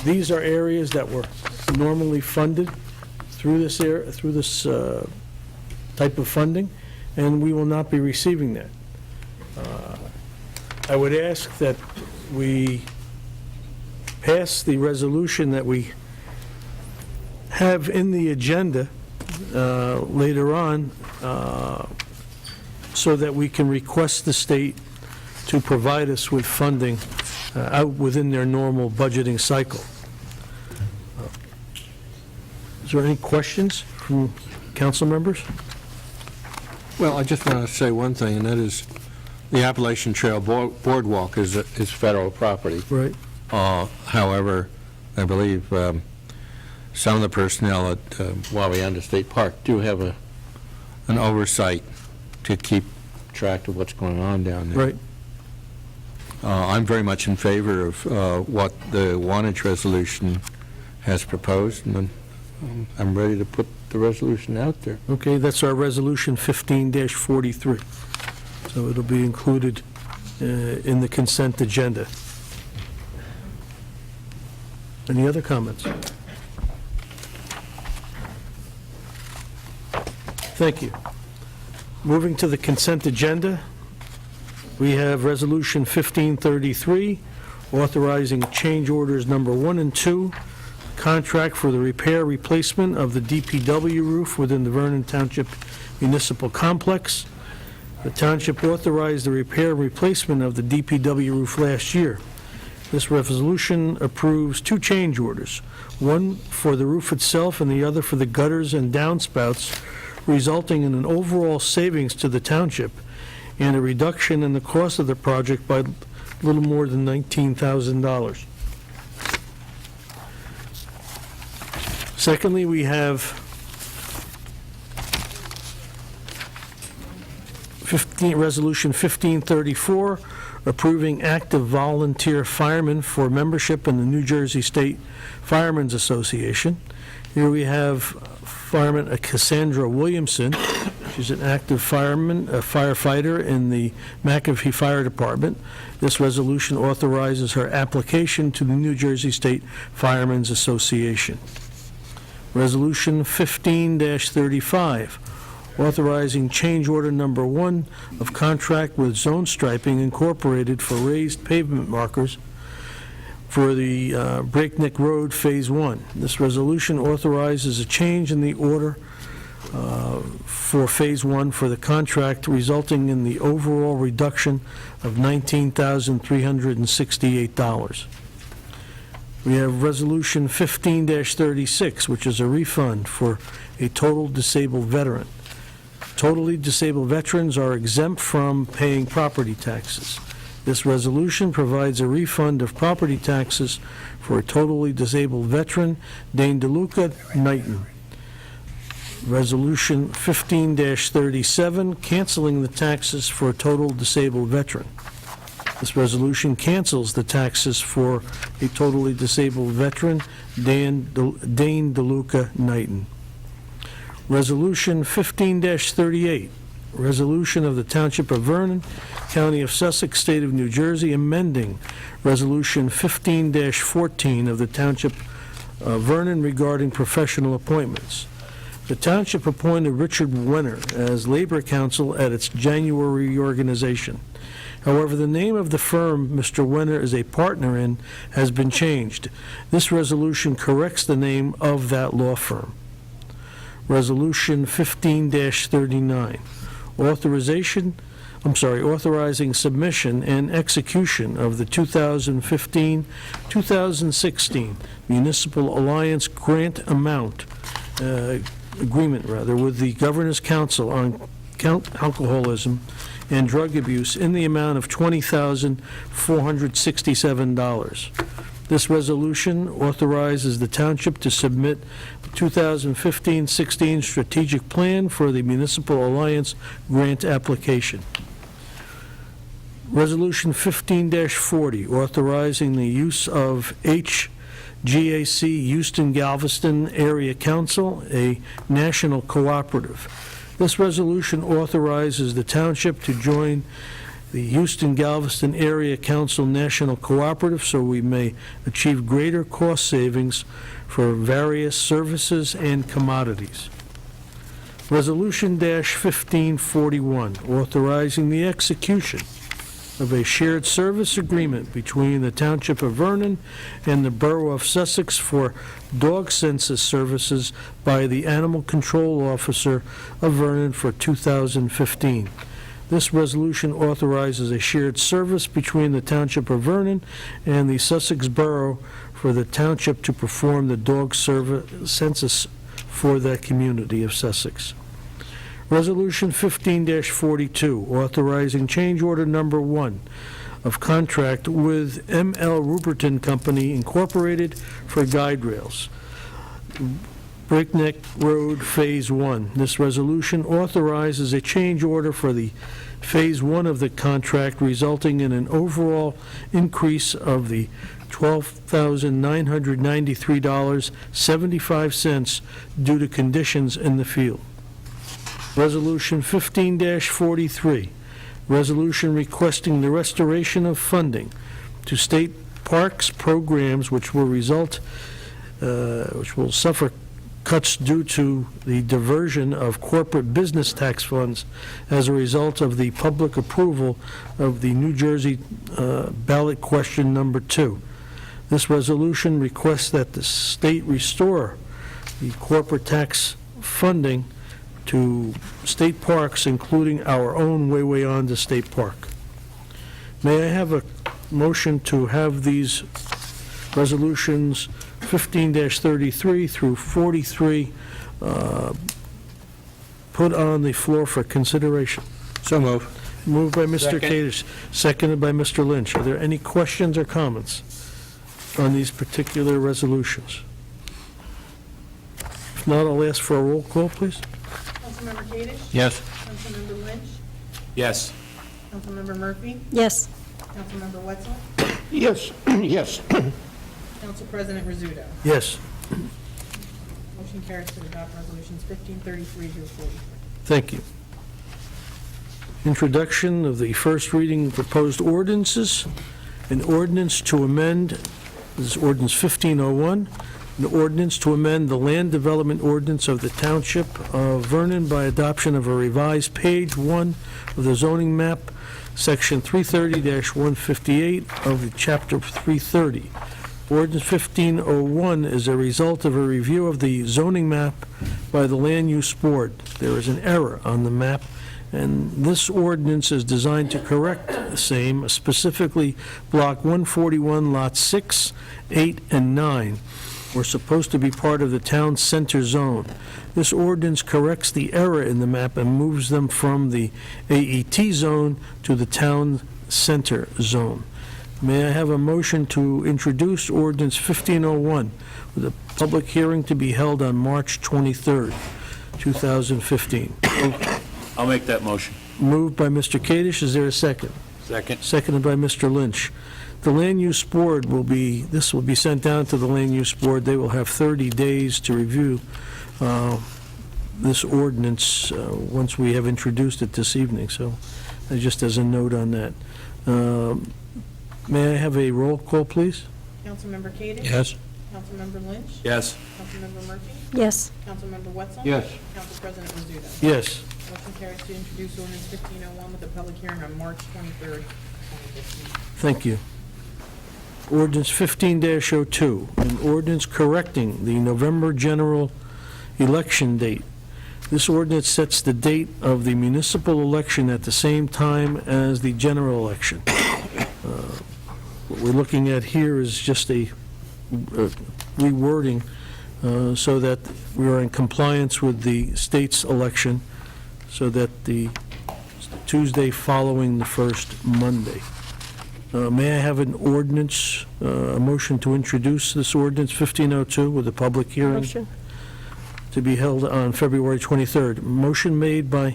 These are areas that were normally funded through this type of funding, and we will not be receiving that. I would ask that we pass the resolution that we have in the agenda later on, so that we can request the state to provide us with funding out within their normal budgeting cycle. Is there any questions from council members? Well, I just want to say one thing, and that is the Appalachian Trail Boardwalk is federal property. Right. However, I believe some of the personnel at Wabianda State Park do have an oversight to keep track of what's going on down there. Right. I'm very much in favor of what the Wantage resolution has proposed, and I'm ready to put the resolution out there. Okay, that's our resolution 15-43. So it'll be included in the consent agenda. Any other comments? Thank you. Moving to the consent agenda, we have Resolution 1533, authorizing change orders number 1 and 2, contract for the repair replacement of the DPW roof within the Vernon Township Municipal Complex. The township authorized the repair and replacement of the DPW roof last year. This resolution approves 2 change orders, one for the roof itself and the other for the gutters and downspouts, resulting in an overall savings to the township and a reduction in the cost of the project by a little more than $19,000. Secondly, we have Resolution 1534, approving active volunteer firemen for membership in the New Jersey State Firemen's Association. Here we have Fireman Cassandra Williamson. She's an active fireman, a firefighter in the McAfee Fire Department. This resolution authorizes her application to the New Jersey State Firemen's Association. Resolution 15-35, authorizing change order number 1 of contract with Zone Striping Incorporated for raised pavement markers for the Breakneck Road Phase 1. This resolution authorizes a change in the order for Phase 1 for the contract, resulting in the overall reduction of $19,368. We have Resolution 15-36, which is a refund for a total disabled veteran. Totally disabled veterans are exempt from paying property taxes. This resolution provides a refund of property taxes for a totally disabled veteran, Dane DeLuca, Knighton. Resolution 15-37, canceling the taxes for a total disabled veteran. This resolution cancels the taxes for a totally disabled veteran, Dane DeLuca, Knighton. Resolution 15-38, resolution of the Township of Vernon, County of Sussex, State of New Jersey, amending Resolution 15-14 of the Township of Vernon regarding professional appointments. The Township appointed Richard Wenner as Labor Counsel at its January reorganization. However, the name of the firm Mr. Wenner is a partner in has been changed. This resolution corrects the name of that law firm. Resolution 15-39, authorizing submission and execution of the 2015-2016 Municipal Alliance Grant Agreement with the Governor's Council on Alcoholism and Drug Abuse in the amount of $20,467. This resolution authorizes the township to submit the 2015-16 strategic plan for the Municipal Alliance grant application. Resolution 15-40, authorizing the use of HGAC Houston Galveston Area Council, a national cooperative. This resolution authorizes the township to join the Houston-Galveston Area Council National Cooperative so we may achieve greater cost savings for various services and commodities. Resolution -1541, authorizing the execution of a shared service agreement between the Township of Vernon and the Borough of Sussex for dog census services by the Animal Control Officer of Vernon for 2015. This resolution authorizes a shared service between the Township of Vernon and the Sussex Borough for the township to perform the dog census for that community of Sussex. Resolution 15-42, authorizing change order number 1 of contract with M.L. Ruperton Company Incorporated for guide rails, Breakneck Road Phase 1. This resolution authorizes a change order for the Phase 1 of the contract, resulting in an overall increase of the $12,993.75 due to conditions in the field. Resolution 15-43, resolution requesting the restoration of funding to state parks programs which will suffer cuts due to the diversion of corporate business tax funds as a result of the public approval of the New Jersey ballot question number 2. This resolution requests that the state restore the corporate tax funding to state parks, including our own Way On to State Park. May I have a motion to have these resolutions 15-33 through 43 put on the floor for consideration? So move. Moved by Mr. Second. Kadish, seconded by Mr. Lynch. Are there any questions or comments on these particular resolutions? If not, I'll ask for a roll call, please. Councilmember Kadish? Yes. Councilmember Lynch? Yes. Councilmember Murphy? Yes. Councilmember Wetzel? Yes, yes. Council President Rizzuto? Yes, Motion carries to adopt resolutions 1533 through 43. thank you. Introduction of the first reading proposed ordinances. An ordinance to amend, this is ordinance 1501, an ordinance to amend the land development ordinance of the Township of Vernon by adoption of a revised page 1 of the zoning map, section 330-158 of the chapter 330. Ordinance 1501 is a result of a review of the zoning map by the Land Use Board. There is an error on the map, and this ordinance is designed to correct the same, specifically Block 141, Lot 6, 8, and 9 were supposed to be part of the town center zone. This ordinance corrects the error in the map and moves them from the AET zone to the town center zone. May I have a motion to introduce ordinance 1501 with a public hearing to be held on March 23rd, 2015? I'll make that motion. Moved by Mr. Kadish. Is there a second? Second. Seconded by Mr. Lynch. The Land Use Board this will be sent down to the Land Use Board. They will have 30 days to review this ordinance once we have introduced it this evening. So just as a note on that. May I have a roll call, please? Councilmember Kadish? Yes. Councilmember Lynch? Yes. Councilmember Murphy? Yes. Councilmember Wetzel? Yes. Council President Rizzuto? Yes. Motion carries to introduce ordinance 1501 with a public hearing on March 23rd, 2015. Thank you. Ordinance 15-02, an ordinance correcting the November general election date. This ordinance sets the date of the municipal election at the same time as the general election. What we're looking at here is just a rewording so that we are in compliance with the state's election, so that the Tuesday following the first Monday. May I have an ordinance, a motion to introduce this ordinance 1502 with a public hearing Motion. to be held on February 23rd? Motion made by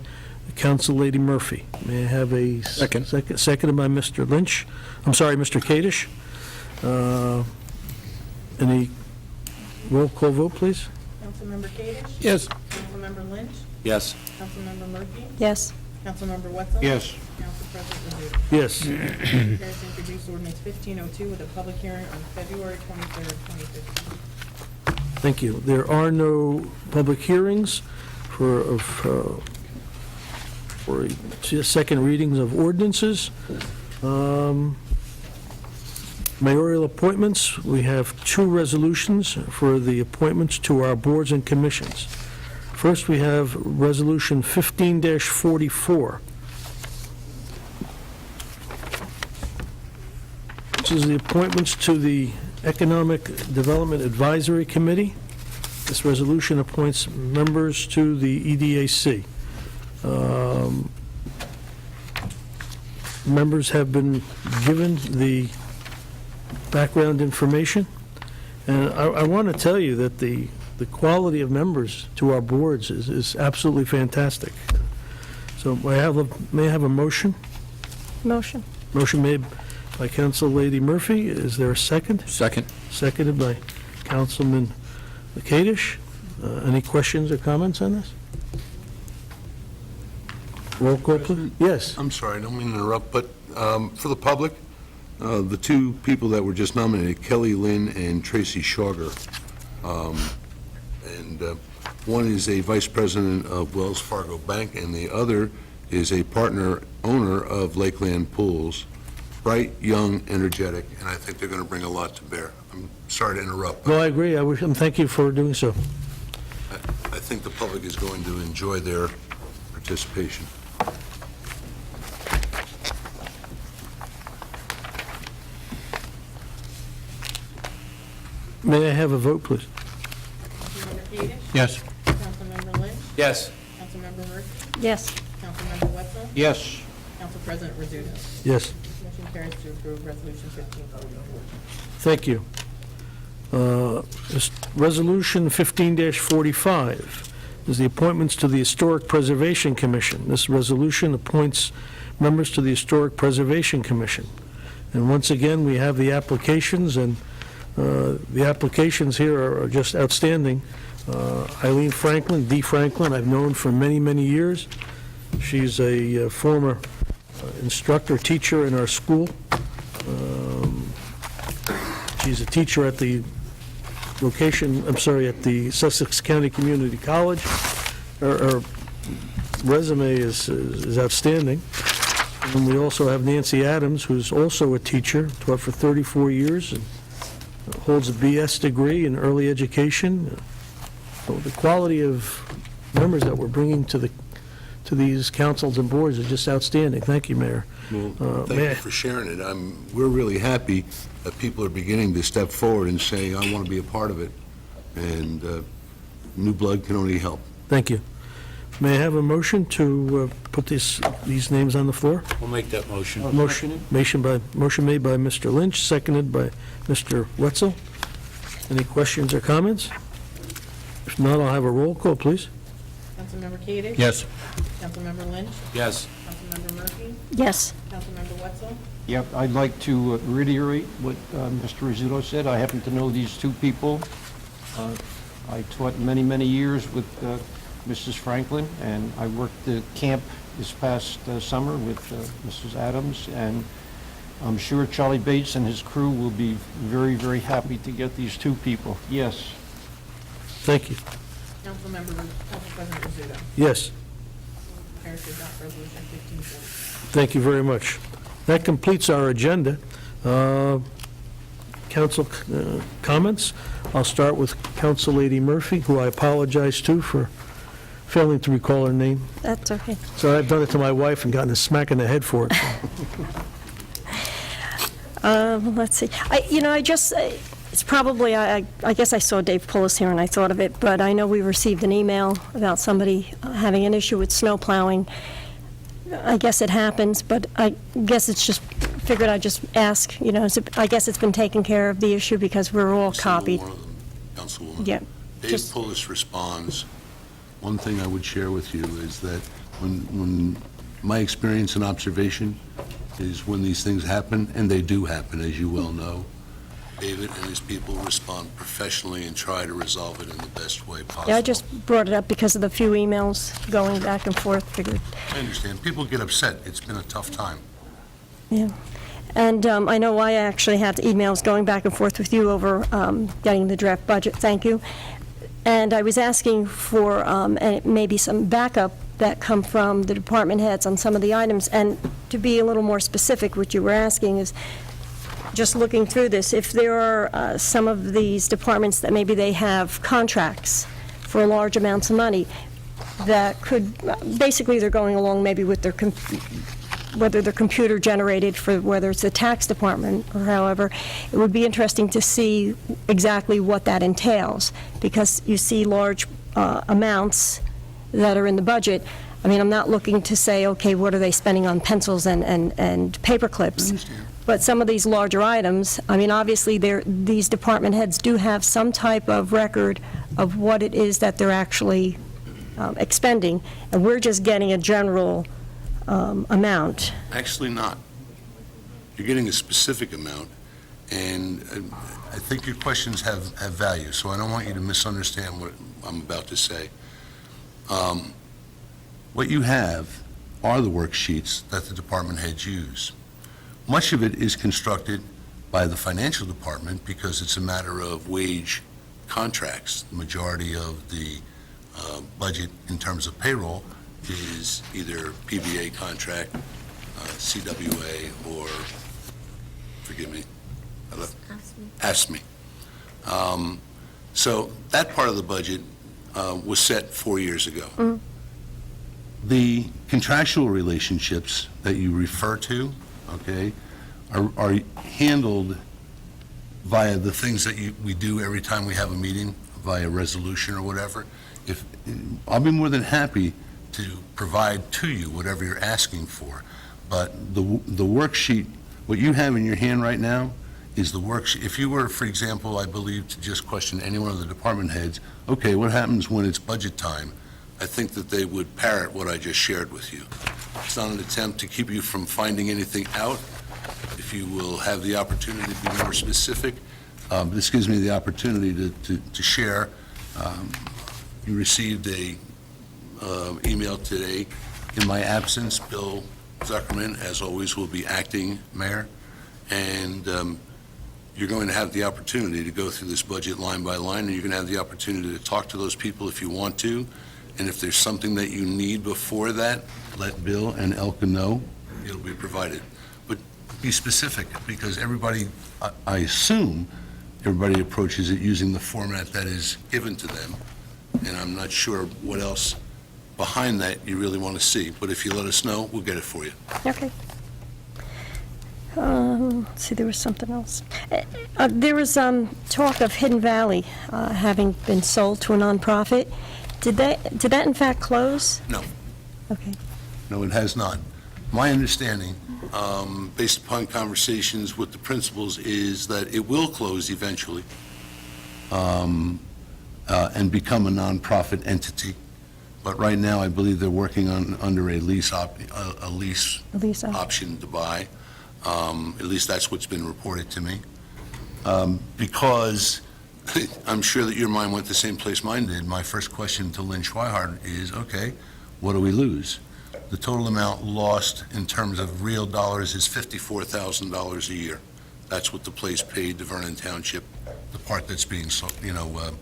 Council Lady Murphy. May I have a Second. Seconded by Mr. Lynch. I'm sorry, Mr. Kadish. Any roll call vote, please? Councilmember Kadish? Yes. Councilmember Lynch? Yes. Councilmember Murphy? Yes. Councilmember Wetzel? Yes. Council President Rizzuto? Yes. Motion carries to introduce ordinance 1502 with a public hearing on February 23rd, 2015. Thank you. There are no public hearings for second readings of ordinances. Mayoral appointments, we have two resolutions for the appointments to our boards and commissions. First, we have Resolution 15-44. This is the appointments to the Economic Development Advisory Committee. This resolution appoints members to the EDAC. Members have been given the background information, and I want to tell you that the quality of members to our boards is absolutely fantastic. So may I have a motion? Motion. Motion made by Council Lady Murphy. Is there a second? Second. Seconded by Councilman Kadish. Any questions or comments on this? Roll call, please. Yes. I'm sorry, I don't mean to interrupt, but for the public, the two people that were just nominated, Kelly Lynn and Tracy Schauger, and one is a vice president of Wells Fargo Bank, and the other is a partner owner of Lakeland Pools. Bright, young, energetic, and I think they're going to bring a lot to bear. I'm sorry to interrupt, No, but I agree. I wish, and thank you for doing so. I think the public is going to enjoy their participation. May I have a vote, please? Councilmember Kadish? Yes. Councilmember Lynch? Yes. Councilmember Murphy? Yes. Councilmember Wetzel? Yes. Council President Rizzuto? Yes. Motion carries to approve Resolution 1544. Thank you. Resolution 15-45 is the appointments to the Historic Preservation Commission. This resolution appoints members to the Historic Preservation Commission. And once again, we have the applications, and the applications here are just outstanding. Eileen Franklin, D. Franklin, I've known for many, many years. She's a former instructor, teacher in our school. She's a teacher at the at the Sussex County Community College. Her resume is outstanding. And we also have Nancy Adams, who's also a teacher, taught for 34 years, and holds a BS degree in early education. So the quality of members that we're bringing to these councils and boards is just outstanding. Thank you, Mayor. Well, thank you for sharing it. We're really happy that people are beginning to step forward and say, I want to be a part of it, and new blood can only help. Thank you. May I have a motion to put these names on the floor? We'll make that motion. Motion made by Mr. Lynch, seconded by Mr. Wetzel. Any questions or comments? If not, I'll have a roll call, please. Councilmember Kadish? Yes. Councilmember Lynch? Yes. Councilmember Murphy? Yes. Councilmember Wetzel? Yep, I'd like to reiterate what Mr. Rizzuto said. I happen to know these two people. I taught many, many years with Mrs. Franklin, and I worked the camp this past summer with Mrs. Adams, and I'm sure Charlie Bates and his crew will be very, very happy to get these two people. Yes. Thank you. Council President Rizzuto? Yes, Carries to adopt Resolution 1544. thank you very much. That completes our agenda. Council comments. I'll start with Council Lady Murphy, who I apologize to for failing to recall her name. That's okay. So I've done it to my wife and gotten a smack in the head for it. Let's see. It's probably, I guess I saw Dave Pullis here and I thought of it, but I know we received an email about somebody having an issue with snow plowing. I guess it happens, but I guess it's just, figured I'd just ask, I guess it's been taken care of, the issue, because we're all copied. Councilwoman. Yeah. Dave Pullis responds. One thing I would share with you is that when my experience and observation is when these things happen, and they do happen, as you well know, David and his people respond professionally and try to resolve it in the best way possible. Yeah, I just brought it up because of the few emails going back and forth, figured, I understand. People get upset. It's been a tough time. yeah. And I know I actually had emails going back and forth with you over getting the draft budget, thank you. And I was asking for maybe some backup that come from the department heads on some of the items. And to be a little more specific, what you were asking is, just looking through this, if there are some of these departments that maybe they have contracts for large amounts of money that could, basically they're going along maybe with their, whether they're computer generated for, whether it's the tax department or however, it would be interesting to see exactly what that entails, because you see large amounts that are in the budget. I mean, I'm not looking to say, okay, what are they spending on pencils and paper clips? I understand. But some of these larger items, I mean, obviously, these department heads do have some type of record of what it is that they're actually expending, and we're just getting a general amount. Actually not. You're getting a specific amount, and I think your questions have value, so I don't want you to misunderstand what I'm about to say. What you have are the worksheets that the department heads use. Much of it is constructed by the financial department because it's a matter of wage contracts. The majority of the budget in terms of payroll is either PBA contract, CWA, or, forgive me, ASME. So that part of the budget was set 4 years ago. Mm-hmm. The contractual relationships that you refer to, okay, are handled via the things that we do every time we have a meeting, via resolution or whatever. I'll be more than happy to provide to you whatever you're asking for, but the worksheet, what you have in your hand right now is the worksheet. If you were, for example, I believe, to just question any one of the department heads, okay, what happens when it's budget time? I think that they would parrot what I just shared with you. It's not an attempt to keep you from finding anything out. If you will have the opportunity to be more specific, this gives me the opportunity to share. You received a email today. In my absence, Bill Zuckerman, as always, will be acting mayor, and you're going to have the opportunity to go through this budget line by line, and you're going to have the opportunity to talk to those people if you want to. And if there's something that you need before that, let Bill and Elka know. It'll be provided. But be specific, because everybody, I assume, everybody approaches it using the format that is given to them. And I'm not sure what else behind that you really want to see. But if you let us know, we'll get it for you. Okay. Let's see, there was something else. There was talk of Hidden Valley having been sold to a nonprofit. Did that in fact close? No. Okay. No, it has not. My understanding, based upon conversations with the principals, is that it will close eventually and become a nonprofit entity. But right now, I believe they're working under a lease option to buy. At least that's what's been reported to me. Because I'm sure that your mind went the same place mine did. My first question to Lynn Schweihart is, okay, what do we lose? The total amount lost in terms of real dollars is $54,000 a year. That's what the place paid to Vernon Township, the part that's being sold,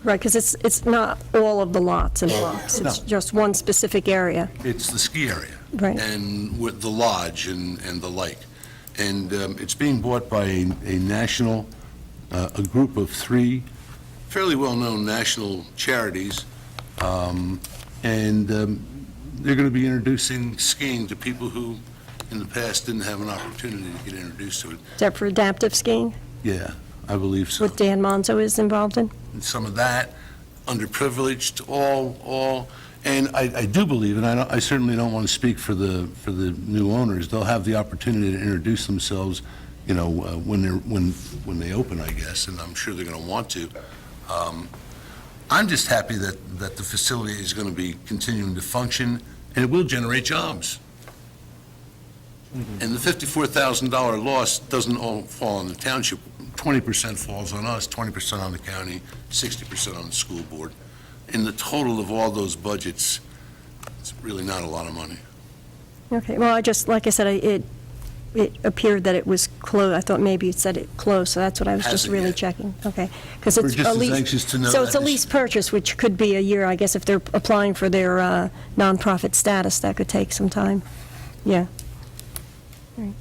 Right, because it's not all of the lots and blocks. It's No. just one specific area. It's the ski area. Right. And with the lodge and the like. And it's being bought by a national, a group of 3 fairly well-known national charities, and they're going to be introducing skiing to people who in the past didn't have an opportunity to get introduced to it. Is that for adaptive skiing, Yeah, I believe so. what Dan Monzo is involved in? And some of that, underprivileged, all, and I do believe, and I certainly don't want to speak for the new owners, they'll have the opportunity to introduce themselves, when they open, I guess, and I'm sure they're going to want to. I'm just happy that the facility is going to be continuing to function, and it will generate jobs. And the $54,000 loss doesn't all fall on the township. 20% falls on us, 20% on the county, 60% on the school board. In the total of all those budgets, it's really not a lot of money. Okay, well, I just, like I said, it appeared that it was closed. I thought maybe it said it closed, so that's what I was just Hasn't really yet. checking. Okay. Because We're it's just a as lease. anxious to know So it's a that lease purchase, which could be a year, I guess, if they're applying for their nonprofit status, that could take some time. Yeah. All right.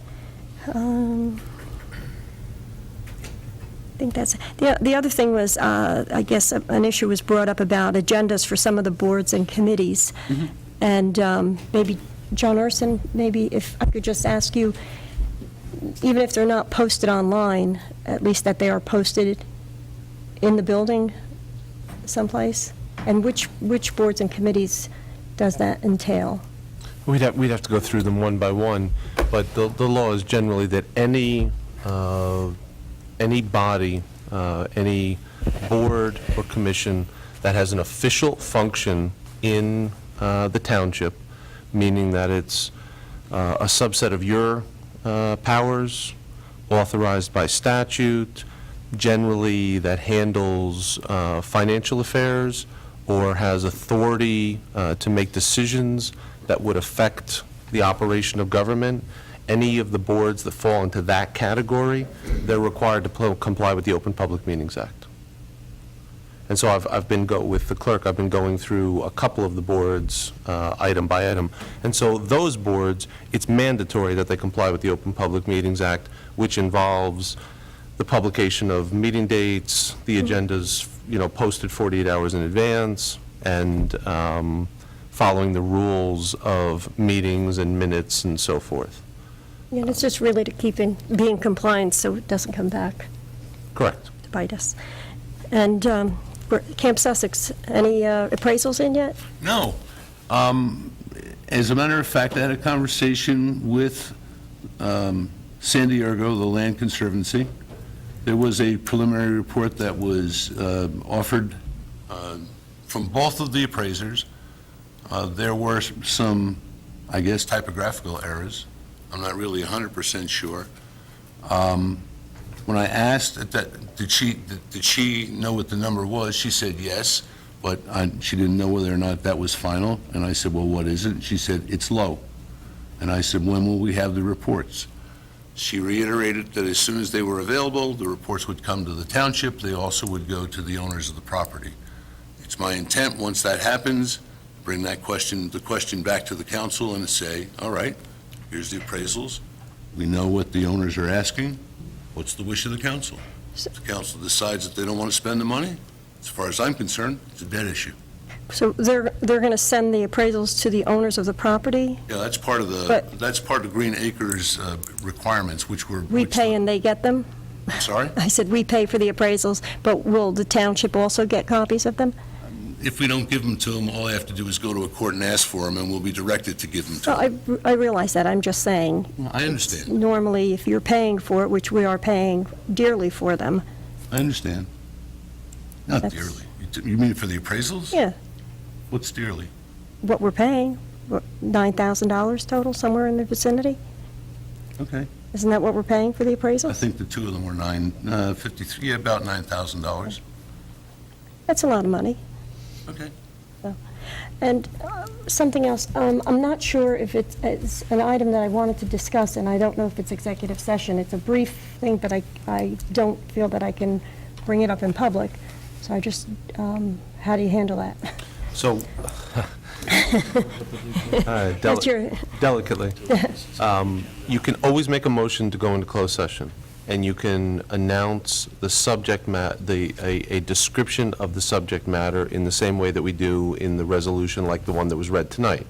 I think that's, the other thing was, I guess, an issue was brought up about agendas for some of the boards and committees. And maybe, John Urson, maybe if I could just ask you, even if they're not posted online, at least that they are posted in the building someplace? And which boards and committees does that entail? We'd have to go through them one by one, but the law is generally that any body, any board or commission that has an official function in the township, meaning that it's a subset of your powers authorized by statute, generally that handles financial affairs or has authority to make decisions that would affect the operation of government. Any of the boards that fall into that category, they're required to comply with the Open Public Meetings Act. And so I've been with the clerk, I've been going through a couple of the boards, item by item. And so those boards, it's mandatory that they comply with the Open Public Meetings Act, which involves the publication of meeting dates, the agendas, posted 48 hours in advance, and following the rules of meetings and minutes and so forth. Yeah, and it's just really to be in compliance so it doesn't come back Correct. to bite us. And Camp Sussex, any appraisals in yet? No. As a matter of fact, I had a conversation with San Diego, the Land Conservancy. There was a preliminary report that was offered from both of the appraisers. There were some, I guess, typographical errors. I'm not really 100% sure. When I asked that, did she know what the number was, she said yes, but she didn't know whether or not that was final. And I said, well, what is it? She said, it's low. And I said, when will we have the reports? She reiterated that as soon as they were available, the reports would come to the township. They also would go to the owners of the property. It's my intent, once that happens, bring the question back to the council and say, all right, here's the appraisals. We know what the owners are asking. What's the wish of the council? If the council decides that they don't want to spend the money, as far as I'm concerned, it's a dead issue. So they're going to send the appraisals to the owners of the property? Yeah, that's part of the Green Acres requirements, which were. We pay and they get them? Sorry? I said we pay for the appraisals, but will the township also get copies of them? If we don't give them to them, all I have to do is go to a court and ask for them, and we'll be directed to give them to them. Well, I realize that, I'm just saying. I understand. Normally, if you're paying for it, which we are paying dearly for them. I understand. Not That's- dearly. You mean for the appraisals? Yeah, What's dearly? what we're paying, $9,000 total, somewhere in the vicinity? Okay. Isn't that what we're paying for the appraisals? I think the two of them were $53, about $9,000. That's a lot of money. Okay. And something else, I'm not sure if it's an item that I wanted to discuss, and I don't know if it's executive session. It's a brief thing, but I don't feel that I can bring it up in public. So I just, how do you handle that? So, That's your, delicately, you can always make a motion to go into closed session, and you can announce the subject a description of the subject matter in the same way that we do in the resolution like the one that was read tonight.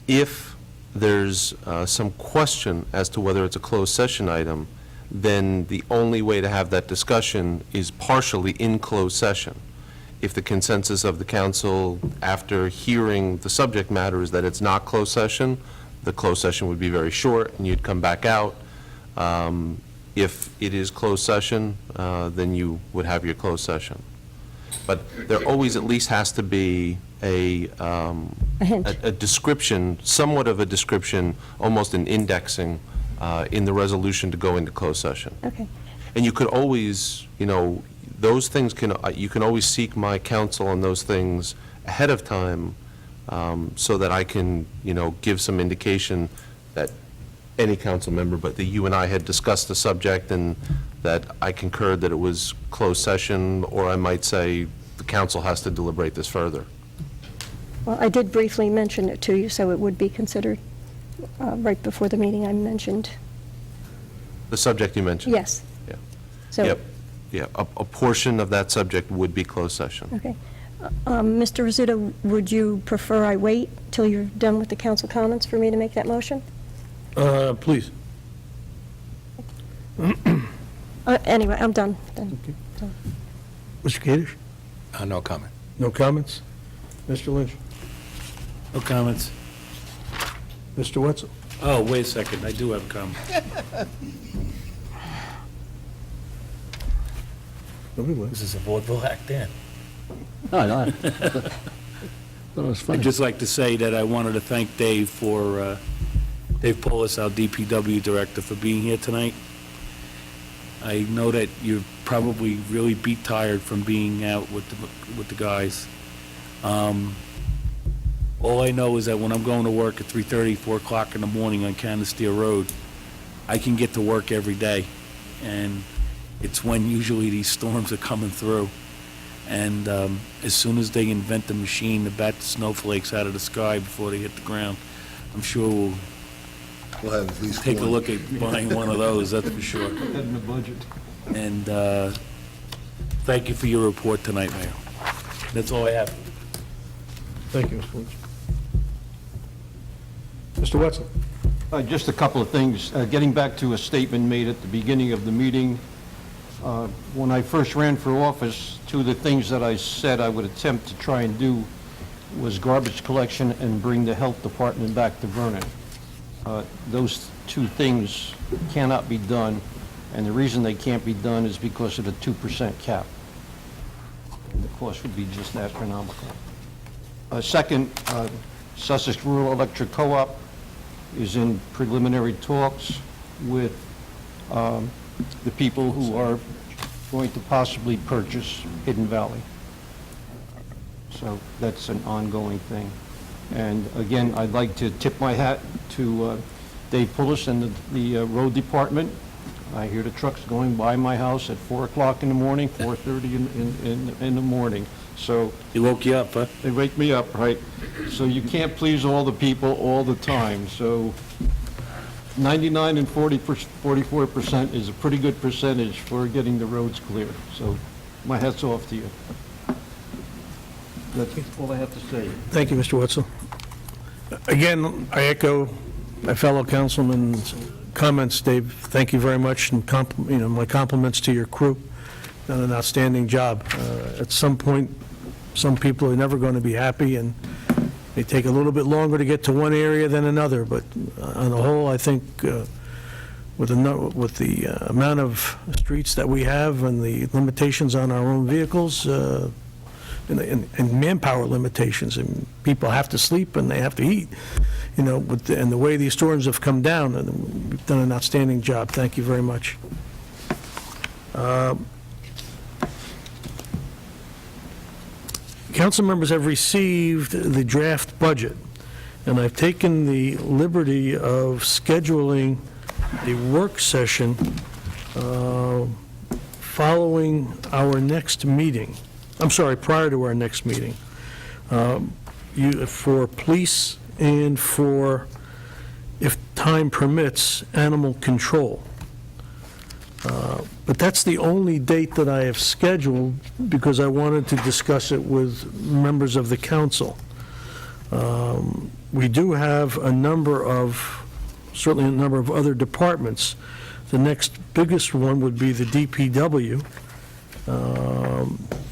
If there's some question as to whether it's a closed session item, then the only way to have that discussion is partially in closed session. If the consensus of the council after hearing the subject matter is that it's not closed session, the closed session would be very short and you'd come back out. If it is closed session, then you would have your closed session. But there always at least has to be a hint. a description, somewhat of a description, almost an indexing in the resolution to go into closed session. Okay. And you could always, those things you can always seek my counsel on those things ahead of time, so that I can, give some indication that any council member, but that you and I had discussed the subject and that I concurred that it was closed session, or I might say the council has to deliberate this further. Well, I did briefly mention it to you, so it would be considered right before the meeting. I mentioned, The subject you mentioned? yes. Yeah. So, Yep, yeah, a portion of that subject would be closed session. okay. Mr. Rizzuto, would you prefer I wait till you're done with the council comments for me to make that motion? Please. Anyway, I'm done then. Mr. Kadesh? No comment. No comments? Mr. Lynch? No comments. Mr. Wetzel? Oh, wait a second, I do have a comment. Nobody left. This is a vaudeville act, Dan. No, no. Thought it was I'd funny. just like to say that I wanted to thank Dave for, Dave Polis, our DPW director, for being here tonight. I know that you're probably really beat tired from being out with the guys. All I know is that when I'm going to work at 3:30, 4 o'clock in the morning on Canasteel Road, I can get to work every day, and it's when usually these storms are coming through. And as soon as they invent the machine to bat the snowflakes out of the sky before they hit the ground, I'm sure we'll We'll have at least take a one. look at buying one of those, that's for sure. Put that in the budget. And thank you for your report tonight, Mayor. That's all I have. Thank you, Mr. Lynch. Mr. Wetzel? Just a couple of things. Getting back to a statement made at the beginning of the meeting, when I first ran for office, two of the things that I said I would attempt to try and do was garbage collection and bring the health department back to Vernon. Those two things cannot be done, and the reason they can't be done is because of the 2% cap. And the cost would be just astronomical. Second, Sussex Rural Electric Co-op is in preliminary talks with the people who are going to possibly purchase Hidden Valley. So that's an ongoing thing. And again, I'd like to tip my hat to Dave Pullis and the road department. I hear the trucks going by my house at 4 o'clock in the morning, 4:30 in the morning. So He woke you up, huh? they wake me up, right? So you can't please all the people all the time. So 99 and 44% is a pretty good percentage for getting the roads clear. So my hat's off to you. That's all I have to say. Thank you, Mr. Wetzel. Again, I echo my fellow councilman's comments, Dave. Thank you very much, and my compliments to your crew. Done an outstanding job. At some point, some people are never going to be happy, and they take a little bit longer to get to one area than another, but on the whole, I think with the amount of streets that we have and the limitations on our own vehicles, and manpower limitations, and people have to sleep and they have to eat, and the way these storms have come down, and we've done an outstanding job. Thank you very much. Council members have received the draft budget, and I've taken the liberty of scheduling a work session following our next meeting. I'm sorry, prior to our next meeting, for police and for, if time permits, animal control. But that's the only date that I have scheduled because I wanted to discuss it with members of the council. We do have certainly a number of other departments. The next biggest one would be the DPW.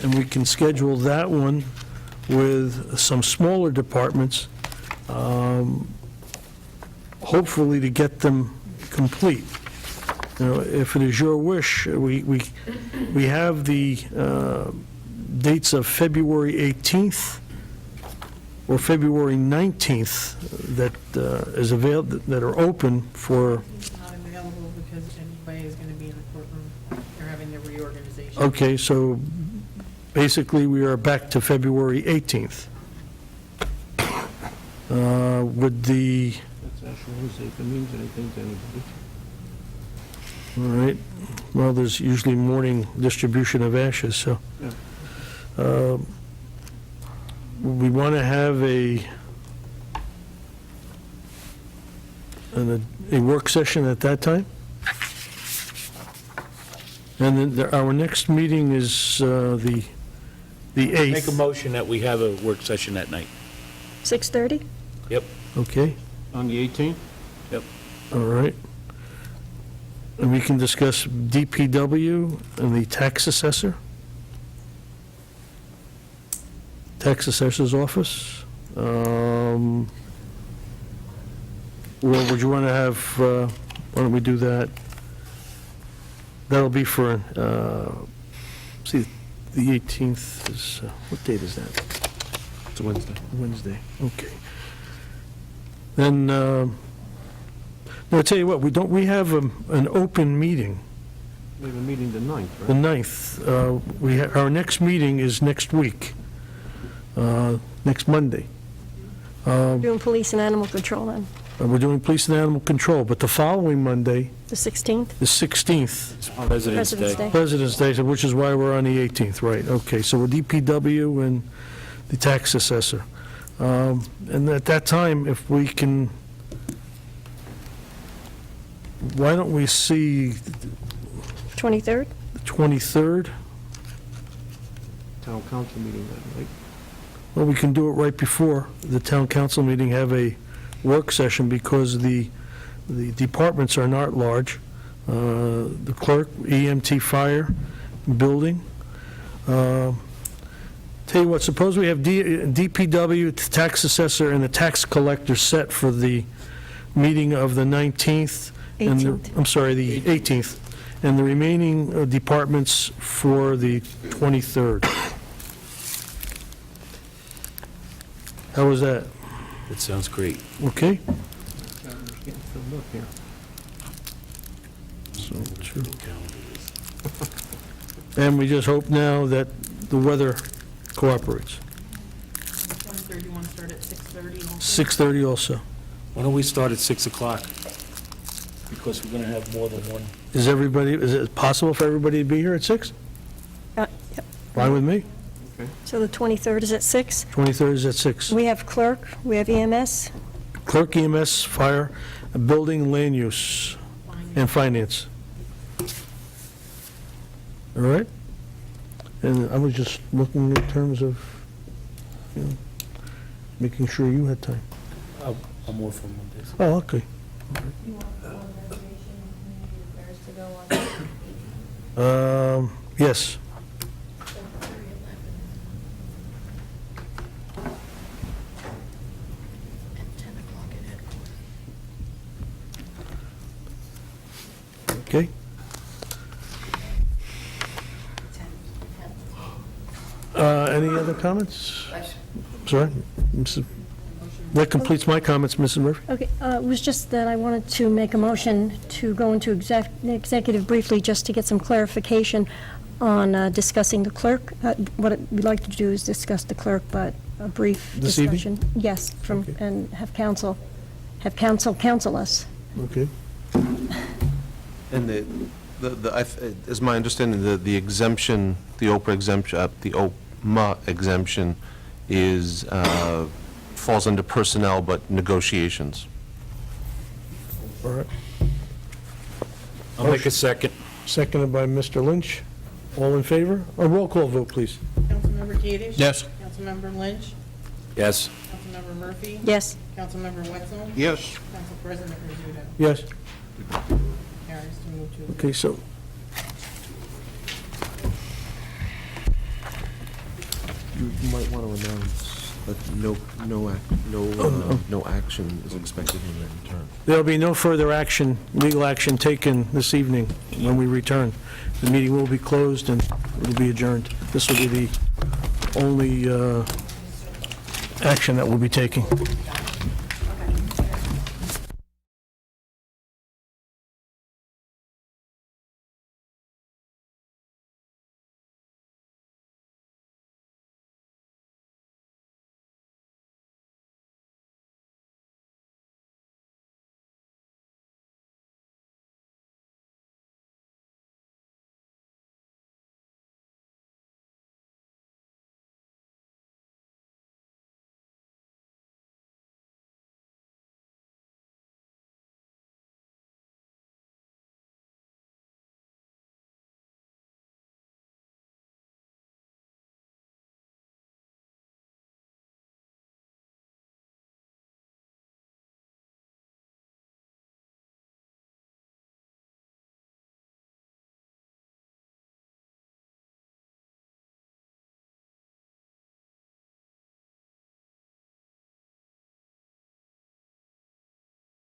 And we can schedule that one with some smaller departments, hopefully to get them complete. If it is your wish, we have the dates of February 18th or February 19th that that are open for. It's not available because anybody is going to be in the courtroom. Okay, so basically, we are back to February 18th. Would the, That's Ash Wednesday, if it means anything to anybody. all right, well, there's usually morning distribution of ashes, so. We want to have a work session at that time? And then our next meeting is the 8th. Make a motion that we have a work session that night. 6:30? Yep. Okay, On the 18th? all right. And we can discuss DPW and the tax assessor? Tax assessor's office? Or would you want to have, why don't we do that? That'll be for, see, the 18th is, what date is that? It's a Wednesday. Wednesday, okay. Then, no, I'll tell you what, we have an open meeting, We have a meeting the 9th, the right? 9th. Our next meeting is next week, next Monday. Doing police and animal control then, We're doing police and animal control, but the following Monday, the 16th, the 16th, President's President's Day. Day. President's Day, so which is why we're on the 18th, right, okay, so we're DPW and the tax assessor. And at that time, if we can, why don't we see 23rd? the 23rd? Town council meeting that night. Well, we can do it right before the town council meeting, have a work session, because the departments are not large. The clerk, EMT, fire, building. Tell you what, suppose we have DPW, the tax assessor, and the tax collector set for the meeting of the 19th. and the- 18th. I'm sorry, the 18th, and the remaining departments for the 23rd. How was that? That sounds great. Okay? Calendar's getting filled up here. So, two. And we just hope now that the weather cooperates. 23rd, you want to start at 6:30 also? 6:30 also. Why don't we start at 6 o'clock? Because we're going to have more than one. Is it possible for everybody to be here at 6? Yep. Fine with me. So the 23rd is at 6? 23rd is at 6. We have clerk, we have EMS, Clerk, EMS, fire, building, land use, and finance. All right? And I was just looking in terms of, you know, making sure you had time. I'm more for Mondays. Oh, okay. Yes. Okay. Any other comments? Sorry? That completes my comments, Mrs. Murphy. Okay, it was just that I wanted to make a motion to go into executive briefly, just to get some clarification on discussing the clerk. What we'd like to do is discuss the clerk, but a brief This evening? discussion. Yes, Okay. and have counsel counsel us. Okay. And as my understanding, the exemption, the OPRA exemption, the OPMA exemption is, falls under personnel but negotiations. All right. I'll make a second. Seconded by Mr. Lynch. All in favor? A roll call vote, please. Councilmember Kadesh? Yes. Councilmember Lynch? Yes. Councilmember Murphy? Yes. Councilmember Wetzel? Yes. Council President Rizzuto? Yes. Carries to move to. Okay, so You might want to announce that no action is expected in return. there'll be no further action, legal action taken this evening when we return. The meeting will be closed and it'll be adjourned. This will be the only action that we'll be taking.